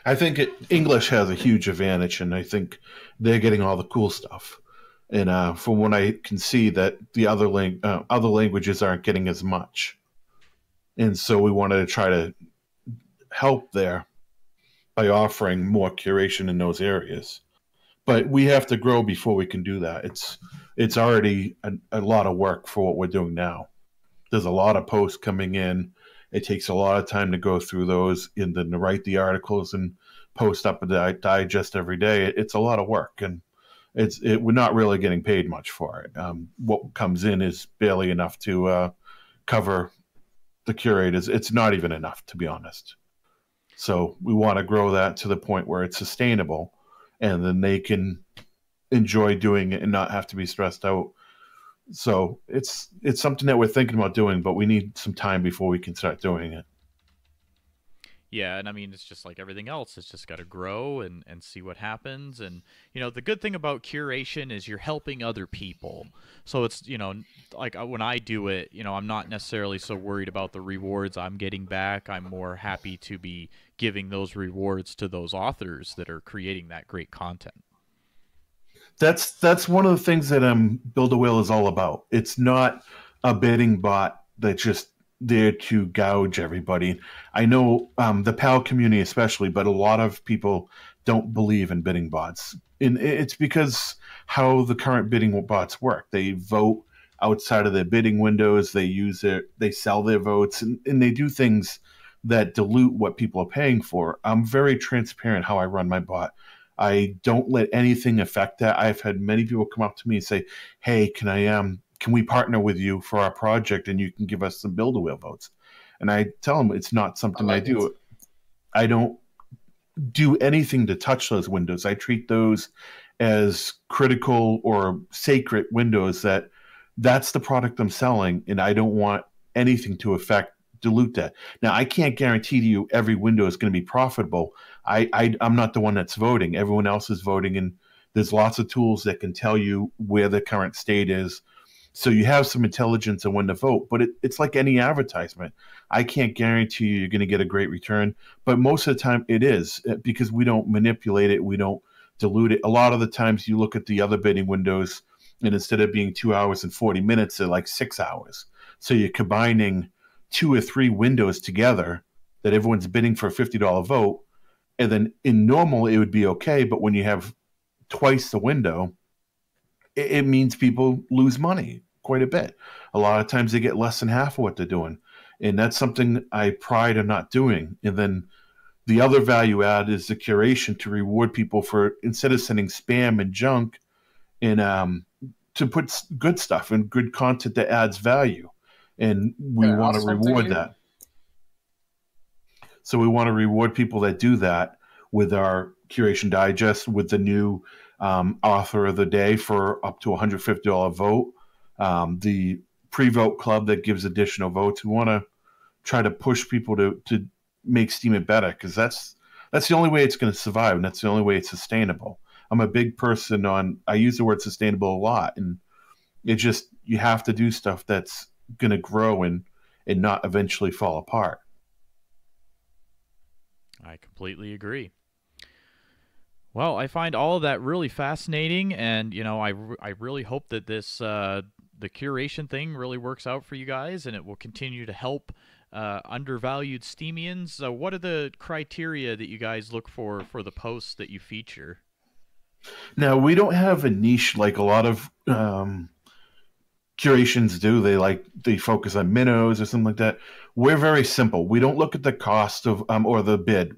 I think English has a huge advantage, and I think they're getting all the cool stuff. And from what I can see, that the other languages aren't getting as much, and so we wanted to try to help there by offering more curation in those areas. But we have to grow before we can do that. It's already a lot of work for what we're doing now. There's a lot of posts coming in. It takes a lot of time to go through those and then to write the articles and post up a digest every day. It's a lot of work, and we're not really getting paid much for it. What comes in is barely enough to cover the curators. It's not even enough, to be honest. So we want to grow that to the point where it's sustainable, and then they can enjoy doing it and not have to be stressed out. So it's something that we're thinking about doing, but we need some time before we can start doing it. Yeah, and I mean, it's just like everything else. It's just got to grow and see what happens. And, you know, the good thing about curation is you're helping other people. So it's, you know, like when I do it, you know, I'm not necessarily so worried about the rewards I'm getting back. I'm more happy to be giving those rewards to those authors that are creating that great content. That's one of the things that Build a Whale is all about. It's not a bidding bot that's just there to gouge everybody. I know the PAL community especially, but a lot of people don't believe in bidding bots. And it's because how the current bidding bots work. They vote outside of their bidding windows. They sell their votes, and they do things that dilute what people are paying for. I'm very transparent how I run my bot. I don't let anything affect that. I've had many people come up to me and say, "Hey, can we partner with you for our project, and you can give us some Build-A-Whale votes?" And I tell them it's not something I do. I don't do anything to touch those windows. I treat those as critical or sacred windows. That's the product I'm selling, and I don't want anything to dilute that. Now, I can't guarantee to you every window is going to be profitable. I'm not the one that's voting. Everyone else is voting, and there's lots of tools that can tell you where the current state is. So you have some intelligence on when to vote, but it's like any advertisement. I can't guarantee you're going to get a great return, but most of the time it is, because we don't manipulate it. We don't dilute it. A lot of the times you look at the other bidding windows, and instead of being 2 hours and 40 minutes, they're like 6 hours. So you're combining 2 or 3 windows together that everyone's bidding for a $50 vote. And then in normal, it would be okay. But when you have twice the window, it means people lose money quite a bit. A lot of times they get less than half of what they're doing. And that's something I pride on not doing. And then the other value add is the curation to reward people for, instead of sending spam and junk, and to put good stuff and good content that adds value. And we want to reward that. So we want to reward people that do that with our Curation Digest, with the new author of the day for up to $150 vote. The pre-vote club that gives additional votes. We want to try to push people to make Steemit better, because that's that's the only way it's going to survive, and that's the only way it's sustainable. I'm a big person on, I use the word sustainable a lot, and it just, you have to do stuff that's going to grow and not eventually fall apart. I completely agree. Well, I find all of that really fascinating, and I really hope that this the curation thing really works out for you guys, and it will continue to help undervalued Steemians. What are the criteria that you guys look for the posts that you feature? Now, we don't have a niche like a lot of curations do. They focus on minnows or something like that. We're very simple. We don't look at the cost of or the bid.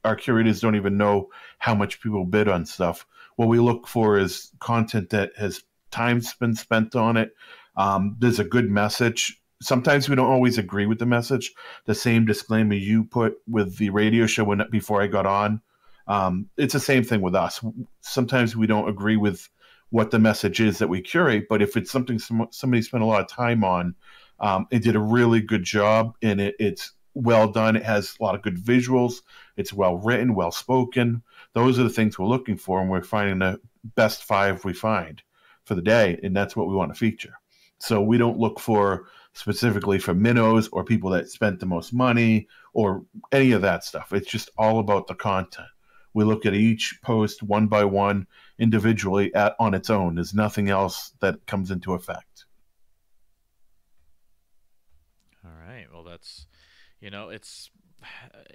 Our curators don't even know how much people bid on stuff. What we look for is content that has time's been spent on it. There's a good message. Sometimes we don't always agree with the message. The same disclaimer you put with the radio show before I got on. It's the same thing with us. Sometimes we don't agree with what the message is that we curate, but if it's something somebody spent a lot of time on, it did a really good job, and it's well done. It has a lot of good visuals. It's well written, well spoken. Those are the things we're looking for, and we're finding the best 5 we find for the day, and that's what we want to feature. So we don't look for specifically for minnows or people that spent the most money or any of that stuff. It's just all about the content. We look at each post one by one individually on its own. There's nothing else that comes into effect. All right. Well, that's, it's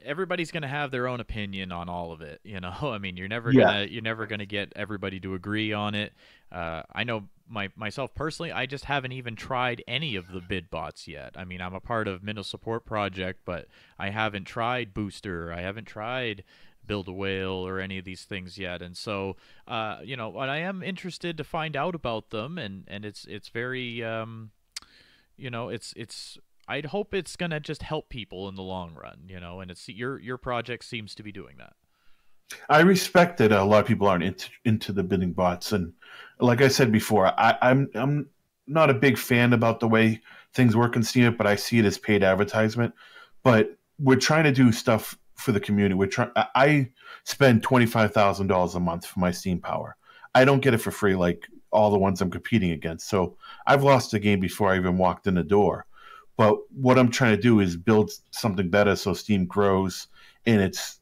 everybody's going to have their own opinion on all of it. I mean, you're never gonna get everybody to agree on it. I know myself personally, I just haven't even tried any of the bid bots yet. I mean, I'm a part of Minnow Support Project, but I haven't tried Booster. I haven't tried Build a Whale or any of these things yet, and so but I am interested to find out about them, and it's very it's I'd hope it's gonna just help people in the long run, and it's your project seems to be doing that. I respect that a lot of people aren't into the bidding bots, and like I said before, I'm not a big fan about the way things work in Steemit, but I see it as paid advertisement. But we're trying to do stuff for the community. I spend $25,000 a month for my Steam Power. I don't get it for free like all the ones I'm competing against. So I've lost a game before I even walked in the door. But what I'm trying to do is build something better so Steam grows and it's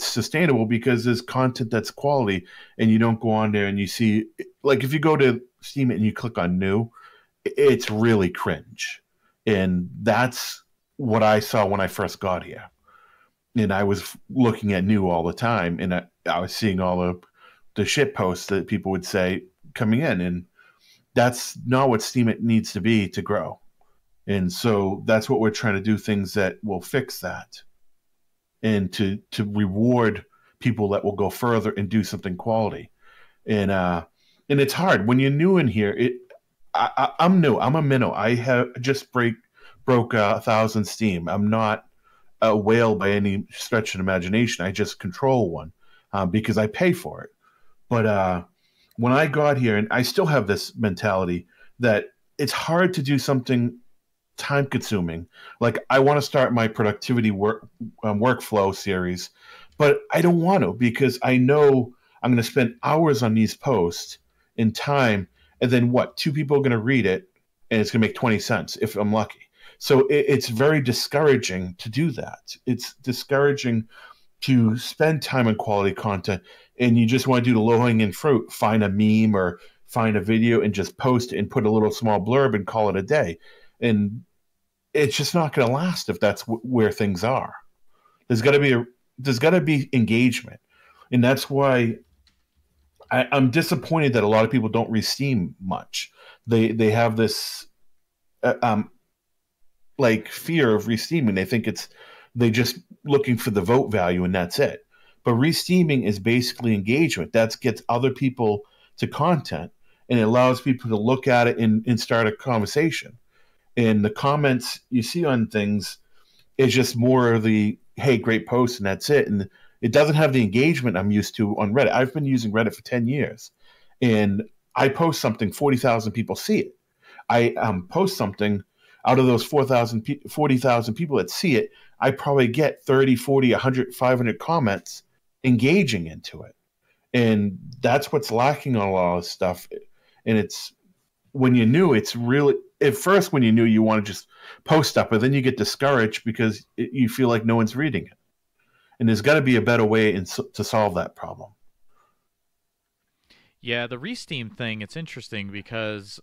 sustainable, because there's content that's quality, and you don't go on there and you see, like, if you go to Steam and you click on new, it's really cringe. And that's what I saw when I first got here. And I was looking at new all the time, and I was seeing all of the shit posts that people would say coming in, and that's not what Steemit needs to be to grow. And so that's what we're trying to do, things that will fix that, and to reward people that will go further and do something quality. And it's hard when you're new in here. I'm new. I'm a minnow. I have just broke 1,000 Steam. I'm not a whale by any stretch of imagination. I just control one because I pay for it. But when I got here, and I still have this mentality that it's hard to do something time consuming. Like, I want to start my productivity workflow series, but I don't want to, because I know I'm going to spend hours on these posts in time, and then 2 people are going to read it, and it's going to make 20 cents if I'm lucky. So it's very discouraging to do that. It's discouraging to spend time on quality content, and you just want to do the low-hanging fruit, find a meme or find a video and just post it and put a little small blurb and call it a day. And it's just not going to last if that's where things are. There's got to be engagement, and that's why I'm disappointed that a lot of people don't re-Steam much. They have this like fear of re-Steaming. They think they just looking for the vote value and that's it. But re-Steaming is basically engagement. That gets other people to content, and it allows people to look at it and start a conversation. And the comments you see on things is just more of the, hey, great post, and that's it. And it doesn't have the engagement I'm used to on Reddit. I've been using Reddit for 10 years. And I post something, 40,000 people see it. I post something, out of those 40,000 people that see it, I probably get 30, 40, 100, 500 comments engaging into it. And that's what's lacking on a lot of stuff. And it's when you're new, it's really, at first when you're new, you want to just post stuff, but then you get discouraged because you feel like no one's reading it. And there's got to be a better way to solve that problem. Yeah, the Resteam thing, it's interesting because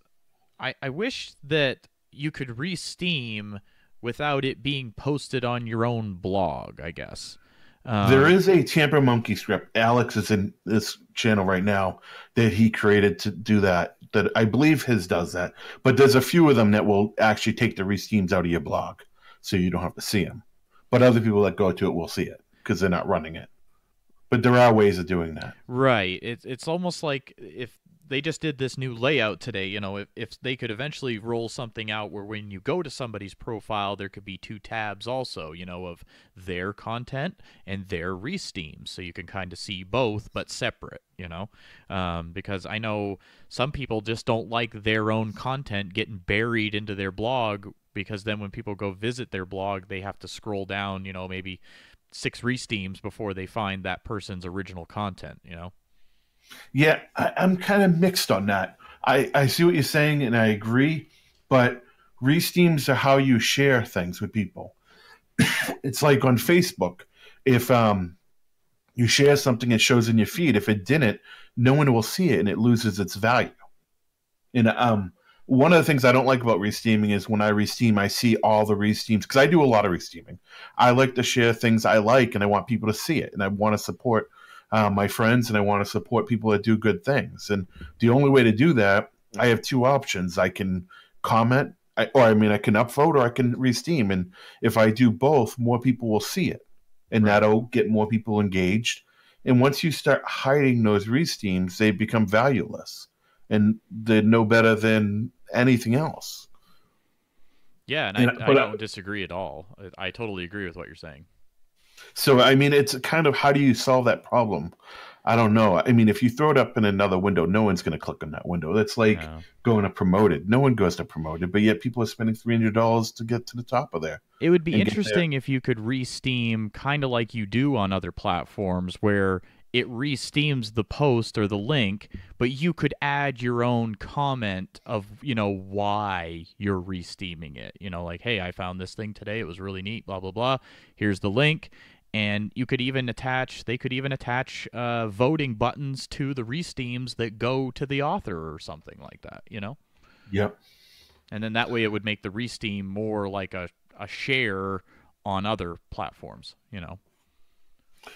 I wish that you could re-Steam without it being posted on your own blog, I guess. There is a Tamper Monkey script. Alex is in this channel right now that he created to do that. That I believe his does that. But there's a few of them that will actually take the Resteams out of your blog, so you don't have to see them. But other people that go to it will see it because they're not running it. But there are ways of doing that. Right. It's almost like if they just did this new layout today, you know, if they could eventually roll something out where when you go to somebody's profile, there could be 2 tabs also, you know, of their content and their Resteam. So you can kind of see both, but separate, you know, because I know some people just don't like their own content getting buried into their blog, because then when people go visit their blog, they have to scroll down, you know, maybe 6 Resteams before they find that person's original content, you know? Yeah, I'm kind of mixed on that. I see what you're saying, and I agree, but Resteams are how you share things with people. It's like on Facebook. If you share something, it shows in your feed. If it didn't, no one will see it, and it loses its value. And one of the things I don't like about Resteaming is when I Resteam, I see all the Resteams, because I do a lot of Resteaming. I like to share things I like, and I want people to see it, and I want to support my friends, and I want to support people that do good things. And the only way to do that, I have 2 options. I can comment, I can upvote, or I can Resteam. And if I do both, more people will see it, and that'll get more people engaged. And once you start hiding those Resteams, they become valueless, and they're no better than anything else. Yeah, and I don't disagree at all. I totally agree with what you're saying. So, I mean, it's kind of, how do you solve that problem? I don't know. I mean, if you throw it up in another window, no one's going to click on that window. That's like going to Promoted. No one goes to Promoted, but yet people are spending $300 to get to the top of there. It would be interesting if you could Resteam kind of like you do on other platforms, where it Resteams the post or the link, but you could add your own comment of, you know, why you're Resteaming it. You know, like, hey, I found this thing today. It was really neat, blah, blah, blah. Here's the link. And you could even attach, they could even attach voting buttons to the Resteams that go to the author or something like that, you know? Yep. And then that way it would make the Resteam more like a share on other platforms, you know?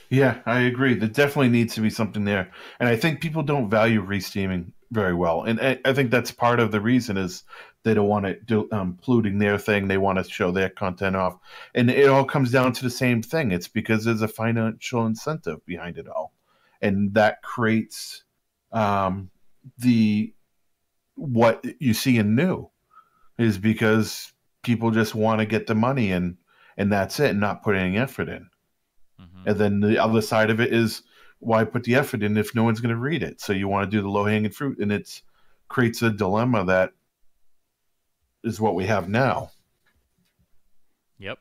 Yeah, I agree. There definitely needs to be something there. And I think people don't value Resteaming very well. And I think that's part of the reason is they don't want to do polluting their thing. They want to show their content off. And it all comes down to the same thing. It's because there's a financial incentive behind it all. And that creates what you see in new is because people just want to get the money and that's it, and not put any effort in. And then the other side of it is, why put the effort in if no one's going to read it? So you want to do the low-hanging fruit, and it creates a dilemma that is what we have now. Yep.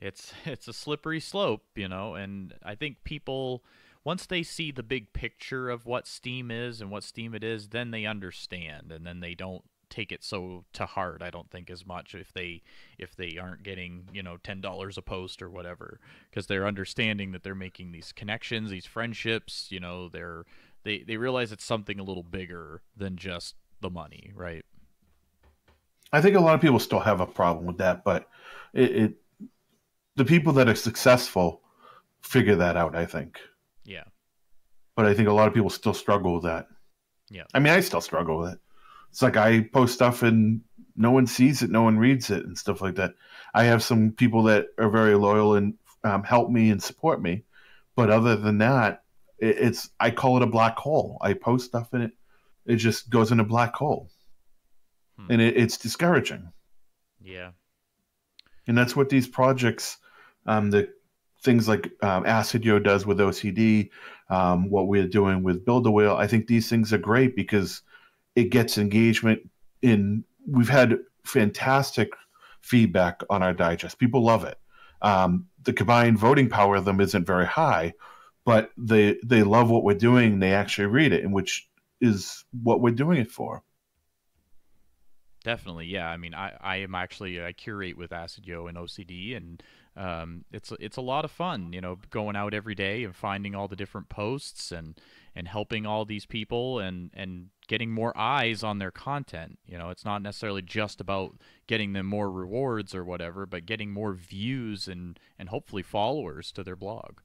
It's a slippery slope, you know, and I think people, once they see the big picture of what Steam is and what Steemit is, then they understand, and then they don't take it so to heart, I don't think, as much if they aren't getting, you know, $10 a post or whatever, because they're understanding that they're making these connections, these friendships, you know, they realize it's something a little bigger than just the money, right? I think a lot of people still have a problem with that, but the people that are successful figure that out, I think. Yeah. But I think a lot of people still struggle with that. Yeah. I mean, I still struggle with it. It's like I post stuff and no one sees it, no one reads it, and stuff like that. I have some people that are very loyal and help me and support me, but other than that, I call it a black hole. I post stuff and it just goes in a black hole, and it's discouraging. Yeah, and that's what these projects, the things like Acidio does with OCD, what we're doing with Build a Wheel. I think these things are great because it gets engagement in. We've had fantastic feedback on our digest. People love it. The combined voting power of them isn't very high, but they love what we're doing. They actually read it, and which is what we're doing it for. Definitely, yeah. I mean, I am actually, I curate with AcidYo and OCD, and it's a lot of fun, going out every day and finding all the different posts and helping all these people and getting more eyes on their content. It's not necessarily just about getting them more rewards or whatever, but getting more views and hopefully followers to their blog.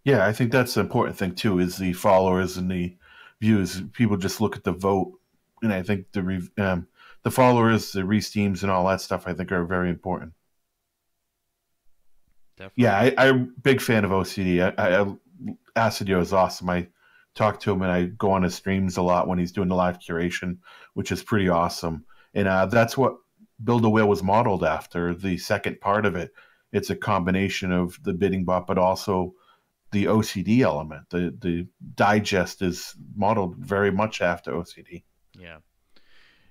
Yeah, I think that's the important thing too, is the followers and the views. People just look at the vote, and I think the followers, the re-steams, and all that stuff, I think are very important. Definitely. Yeah, I'm a big fan of OCD. AcidYo is awesome. I talk to him and I go on his streams a lot when he's doing the live curation, which is pretty awesome. And that's what Build a Whale was modeled after. The second part of it, it's a combination of the bidding bot, but also the OCD element. The digest is modeled very much after OCD. Yeah.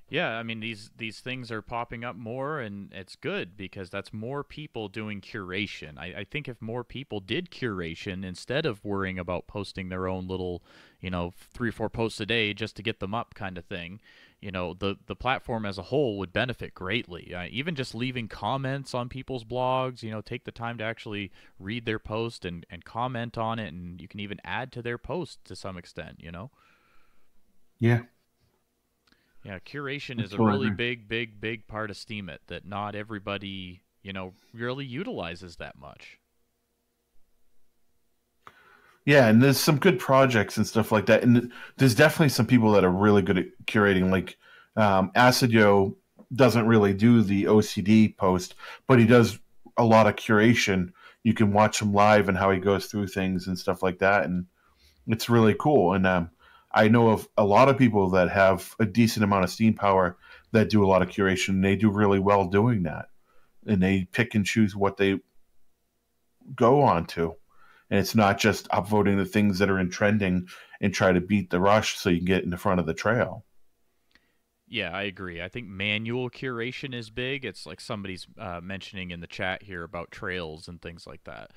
Yeah, I mean, these things are popping up more, and it's good because that's more people doing curation. I think if more people did curation instead of worrying about posting their own little, 3 or 4 posts a day just to get them up kind of thing, the platform as a whole would benefit greatly. Even just leaving comments on people's blogs, take the time to actually read their post and comment on it, and you can even add to their post to some extent, Yeah. Yeah, curation is a really big part of Steemit that not everybody, really utilizes that much. Yeah, and there's some good projects and stuff like that. And there's definitely some people that are really good at curating. Like AcidYo doesn't really do the OCD post, but he does a lot of curation. You can watch him live and how he goes through things and stuff like that. And it's really cool. And I know of a lot of people that have a decent amount of steam power that do a lot of curation. They do really well doing that. And they pick and choose what they go on to. And it's not just upvoting the things that are in trending and try to beat the rush so you can get in the front of the trail. Yeah, I agree. I think manual curation is big. It's like somebody's mentioning in the chat here about trails and things like that.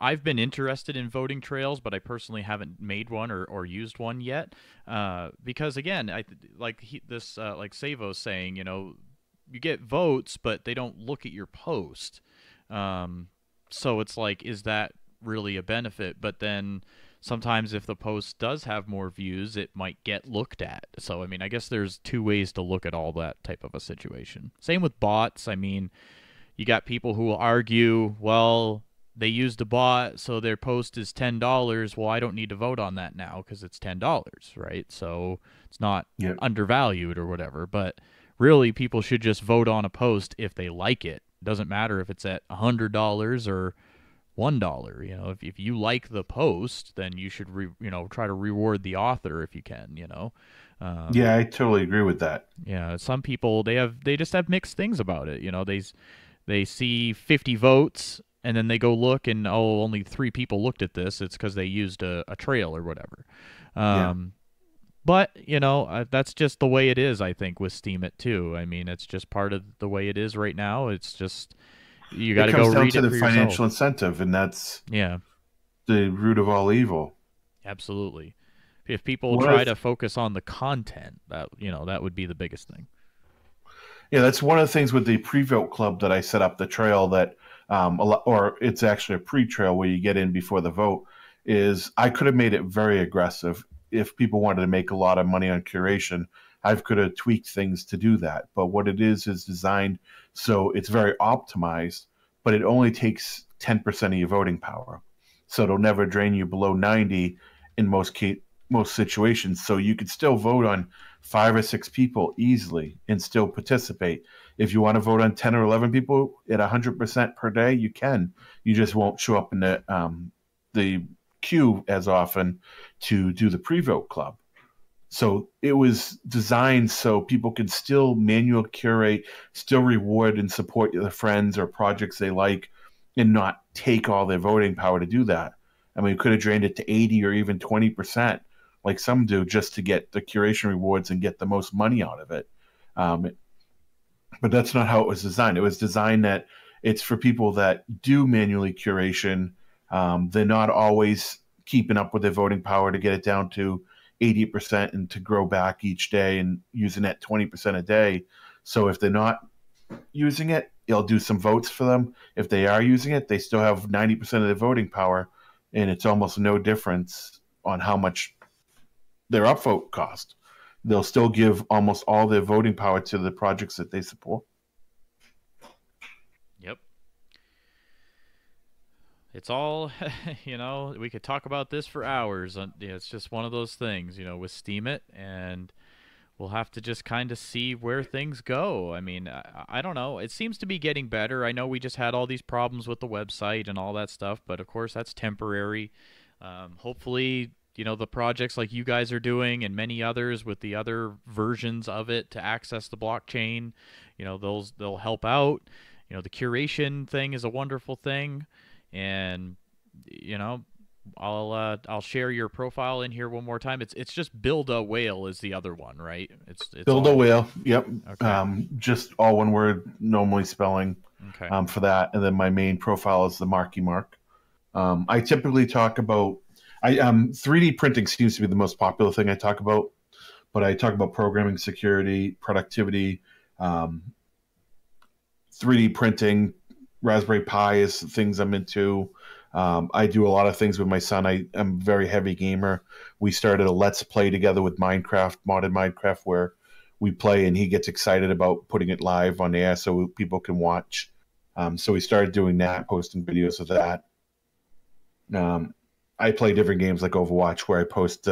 I've been interested in voting trails, but I personally haven't made one or used one yet. Because again, like Savo's saying, you get votes, but they don't look at your post. So it's like, is that really a benefit? But then sometimes if the post does have more views, it might get looked at. So, I mean, I guess there's 2 ways to look at all that type of a situation. Same with bots. I mean, you got people who will argue, well, they used a bot, so their post is $10. Well, I don't need to vote on that now because it's $10, right? So it's not undervalued or whatever. But really, people should just vote on a post if they like it. It doesn't matter if it's at $100 or $1. If you like the post, then you should try to reward the author if you can. Yeah, I totally agree with that. Yeah, some people they just have mixed things about it. They see 50 votes and then they go look and only 3 people looked at this. It's because they used a trail or whatever. But that's just the way it is. I think with Steemit too. I mean, it's just part of the way it is right now. It's just you got to go read it for yourself. It comes down to the financial incentive, and that's the root of all evil. Absolutely. If people try to focus on the content, that would be the biggest thing. Yeah, that's one of the things with the pre-vote club that I set up, the trail that, or it's actually a pre-trail where you get in before the vote, is I could have made it very aggressive. If people wanted to make a lot of money on curation, I could have tweaked things to do that. But what it is designed so it's very optimized, but it only takes 10% of your voting power. So it'll never drain you below 90 in most situations. So you could still vote on 5 or 6 people easily and still participate. If you want to vote on 10 or 11 people at 100% per day, you can. You just won't show up in the queue as often to do the pre-vote club. So it was designed so people could still manual curate, still reward and support their friends or projects they like, and not take all their voting power to do that. I mean, we could have drained it to 80 or even 20%, like some do, just to get the curation rewards and get the most money out of it. But that's not how it was designed. It was designed that It's for people that do manually curation. They're not always keeping up with their voting power to get it down to 80% and to grow back each day and using that 20% a day. So if they're not using it, it'll do some votes for them. If they are using it, they still have 90% of their voting power, and it's almost no difference on how much their upvote cost. They'll still give almost all their voting power to the projects that they support. Yep. It's all, we could talk about this for hours. It's just one of those things, with Steemit, and we'll have to just kind of see where things go. I mean, I don't know. It seems to be getting better. I know we just had all these problems with the website and all that stuff, but of course that's temporary. Hopefully, the projects like you guys are doing and many others with the other versions of it to access the blockchain, they'll help out. The curation thing is a wonderful thing, and I'll share your profile in here one more time. It's just Build a Whale is the other one, right? It's Build a Whale. Yep. Okay. Just all one word, normally spelling. Okay. For that, and then my main profile is the Marky Mark. I typically talk about 3D printing seems to be the most popular thing I talk about, but I talk about programming, security, productivity, 3D printing, Raspberry Pi is things I'm into. I do a lot of things with my son. I'm a very heavy gamer. We started a Let's Play together with Minecraft, modded Minecraft, where we play and he gets excited about putting it live on the air so people can watch. So we started doing that, posting videos of that. I play different games like Overwatch where I post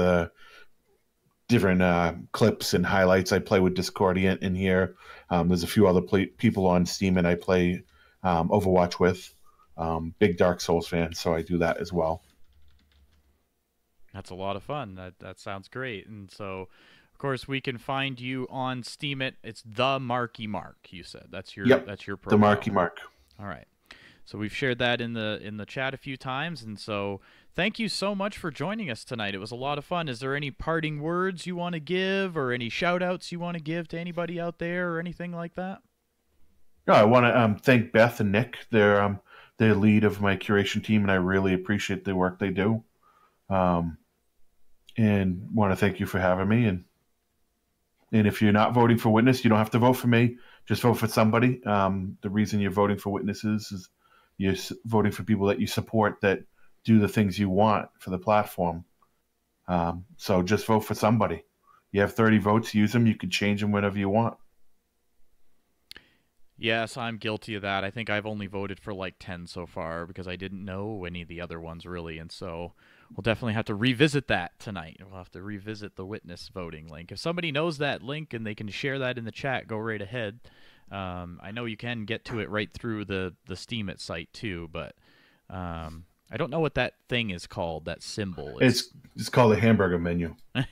different clips and highlights. I play with Discordiant in here. There's a few other people on Steam and I play Overwatch with. Big Dark Souls fan, so I do that as well. That's a lot of fun. That sounds great. And so, of course, we can find you on Steemit. It's the Marky Mark. You said that's your profile. The Marky Mark. All right. So we've shared that in the chat a few times, and so thank you so much for joining us tonight. It was a lot of fun. Is there any parting words you want to give, or any shout outs you want to give to anybody out there, or anything like that? No, I want to thank Beth and Nick. They're the lead of my curation team, and I really appreciate the work they do. And want to thank you for having me. And if you're not voting for Witness, you don't have to vote for me. Just vote for somebody. The reason you're voting for witnesses is you're voting for people that you support that do the things you want for the platform. So just vote for somebody. You have 30 votes, use them. You can change them whenever you want. Yes, I'm guilty of that. I think I've only voted for like 10 so far because I didn't know any of the other ones really, and so we'll definitely have to revisit that tonight. We'll have to revisit the witness voting link. If somebody knows that link and they can share that in the chat, go right ahead. I know you can get to it right through the Steemit site too, but I don't know what that thing is called, that symbol. It's called a hamburger menu. Right?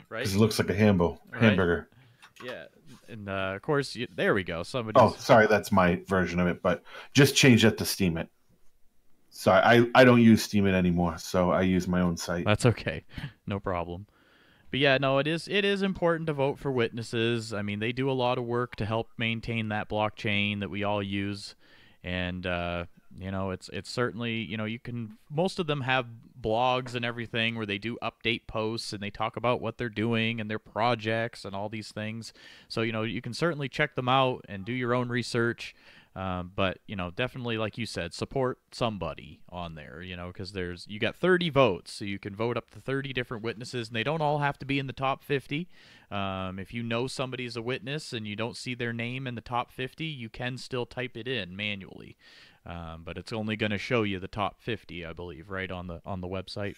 Because it looks like a hamburger. Yeah, and of course, there we go. Somebody. Oh, sorry, that's my version of it, but just change that to Steemit. Sorry, I don't use Steemit anymore, so I use my own site. That's okay, no problem. But yeah, no, it is important to vote for witnesses. I mean, they do a lot of work to help maintain that blockchain that we all use, and it's certainly, you can, most of them have blogs and everything where they do update posts and they talk about what they're doing and their projects and all these things. So, you can certainly check them out and do your own research. But, definitely, like you said, support somebody on there, because you got 30 votes, so you can vote up to 30 different witnesses, and they don't all have to be in the top 50. If you know somebody's a witness and you don't see their name in the top 50, you can still type it in manually. But it's only going to show you the top 50, I believe, right, on the website.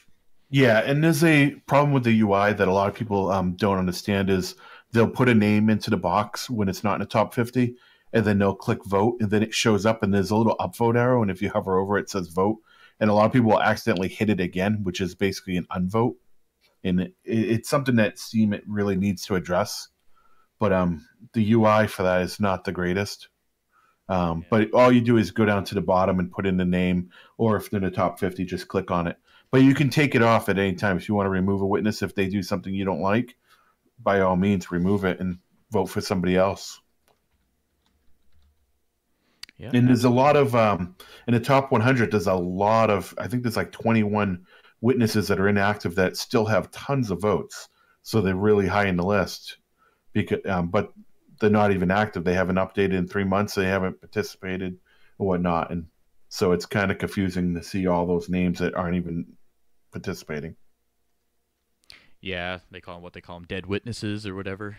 Yeah, and there's a problem with the UI that a lot of people don't understand is they'll put a name into the box when it's not in the top 50, and then they'll click vote, and then it shows up, and there's a little upvote arrow, and if you hover over it, it says vote. And a lot of people will accidentally hit it again, which is basically an unvote. And it's something that Steemit really needs to address. But the UI for that is not the greatest. But all you do is go down to the bottom and put in the name, or if they're in the top 50, just click on it. But you can take it off at any time. If you want to remove a witness, if they do something you don't like, by all means, remove it and vote for somebody else. Yeah, And there's a lot of in the top 100. There's a lot of, I think there's like 21 witnesses that are inactive that still have tons of votes. So they're really high in the list. Because, but they're not even active. They haven't updated in 3 months. They haven't participated or whatnot. And so it's kind of confusing to see all those names that aren't even participating. Yeah, they call them what they call them, dead witnesses or whatever.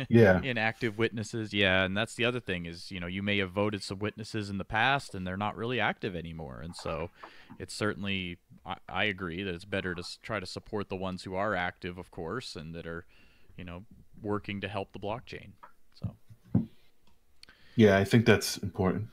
Yeah. Inactive witnesses. Yeah, and that's the other thing is, you may have voted some witnesses in the past and they're not really active anymore. And so it's certainly, I agree that it's better to try to support the ones who are active, of course, and that are, working to help the blockchain. So. Yeah, I think that's important.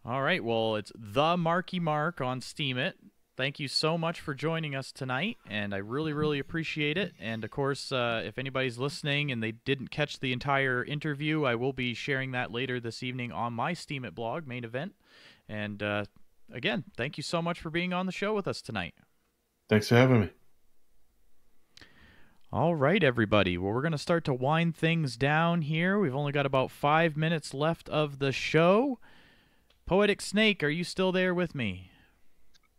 All right, well, it's the Marky Mark on Steemit. Thank you so much for joining us tonight, and I really, really appreciate it. And, of course, if anybody's listening and they didn't catch the entire interview, I will be sharing that later this evening on my Steemit blog, Main Event. And, again, thank you so much for being on the show with us tonight. Thanks for having me. All right, everybody. Well, we're going to start to wind things down here. We've only got about 5 minutes left of the show. Poetic Snake, are you still there with me?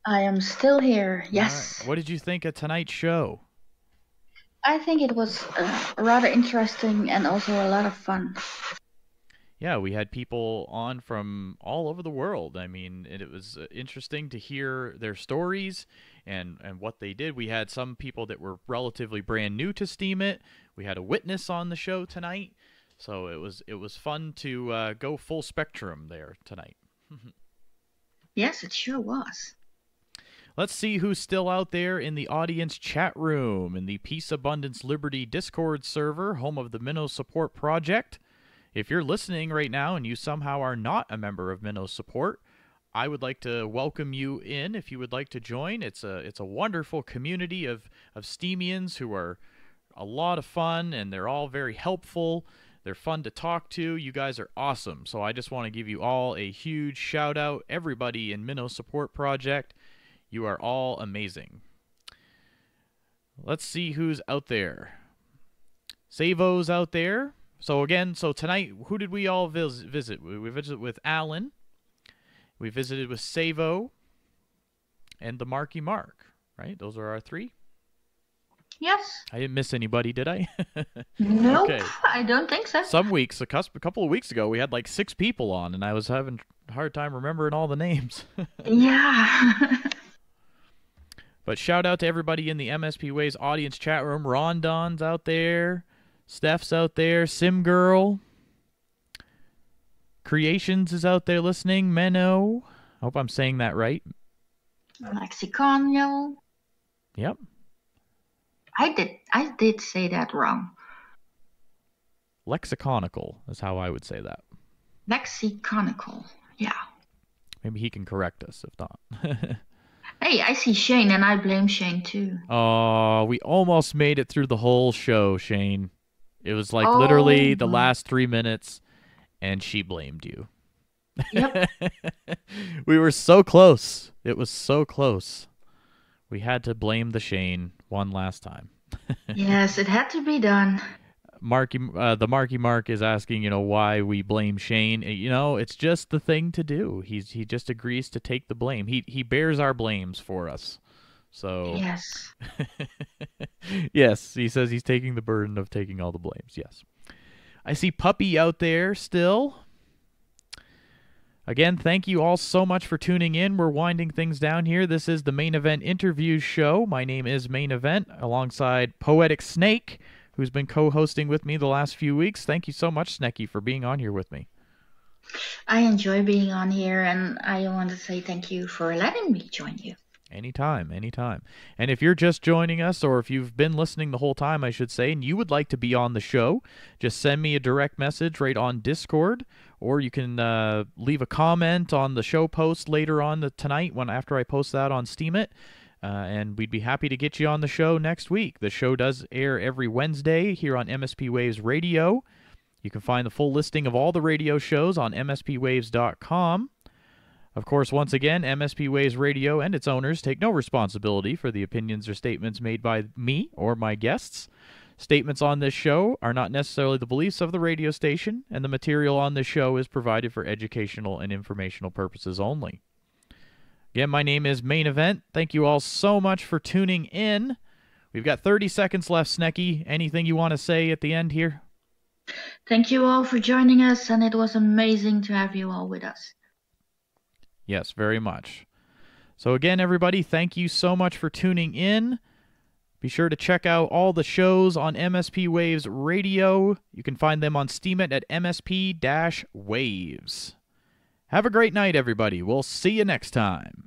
I am still here, yes. Right. What did you think of tonight's show? I think it was rather interesting and also a lot of fun. Yeah, we had people on from all over the world. I mean, it was interesting to hear their stories and what they did. We had some people that were relatively brand new to Steemit. We had a witness on the show tonight. So it was fun to go full spectrum there tonight. Yes, it sure was. Let's see who's still out there in the audience chat room in the Peace, Abundance, Liberty Discord server, home of the Minnow Support Project. If you're listening right now and you somehow are not a member of Minnow Support, I would like to welcome you in if you would like to join. It's a wonderful community of Steemians who are a lot of fun, and they're all very helpful. They're fun to talk to. You guys are awesome. So I just want to give you all a huge shout out. Everybody in Minnow Support Project, you are all amazing. Let's see who's out there. Savo's out there. So again, tonight, who did we all visit? We visited with Alan. We visited with Savo. And the Marky Mark, right? Those are our three? Yes. I didn't miss anybody, did I? Nope, Okay. I don't think so. Some weeks, a couple of weeks ago, we had like 6 people on, and I was having a hard time remembering all the names. Yeah. But shout out to everybody in the MSP Waves audience chat room. Rondon's out there. Steph's out there. Sim Girl. Creations is out there listening. Menno. I hope I'm saying that right. Lexicano. Yep. I did say that wrong. Lexiconical is how I would say that. Lexiconical. Yeah. Maybe he can correct us if not. Hey, I see Shane, and I blame Shane too. Oh, we almost made it through the whole show, Shane. It was like literally the last 3 minutes, and she blamed you. Yep. We were so close. It was so close. We had to blame the Shane one last time. Yes, it had to be done. The Marky Mark is asking, why we blame Shane. It's just the thing to do. He just agrees to take the blame. He bears our blames for us. So yes. Yes, he says he's taking the burden of taking all the blames. Yes. I see Puppy out there still. Again, thank you all so much for tuning in. We're winding things down here. This is the Main Event Interviews show. My name is Main Event, alongside Poetic Snake, who's been co-hosting with me the last few weeks. Thank you so much, Snecky, for being on here with me. I enjoy being on here, and I want to say thank you for letting me join you. Anytime. And if you're just joining us, or if you've been listening the whole time, I should say, and you would like to be on the show, just send me a direct message right on Discord, or you can leave a comment on the show post later on tonight after I post that on Steemit, and we'd be happy to get you on the show next week. The show does air every Wednesday here on MSP Waves Radio. You can find the full listing of all the radio shows on mspwaves.com. Of course, once again, MSP Waves Radio and its owners take no responsibility for the opinions or statements made by me or my guests. Statements on this show are not necessarily the beliefs of the radio station, and the material on this show is provided for educational and informational purposes only. Again, my name is Main Event. Thank you all so much for tuning in. We've got 30 seconds left, Snecky. Anything you want to say at the end here? Thank you all for joining us, and it was amazing to have you all with us. Yes, very much. So again, everybody, thank you so much for tuning in. Be sure to check out all the shows on MSP Waves Radio. You can find them on Steemit at MSP-Waves. Have a great night, everybody. We'll see you next time.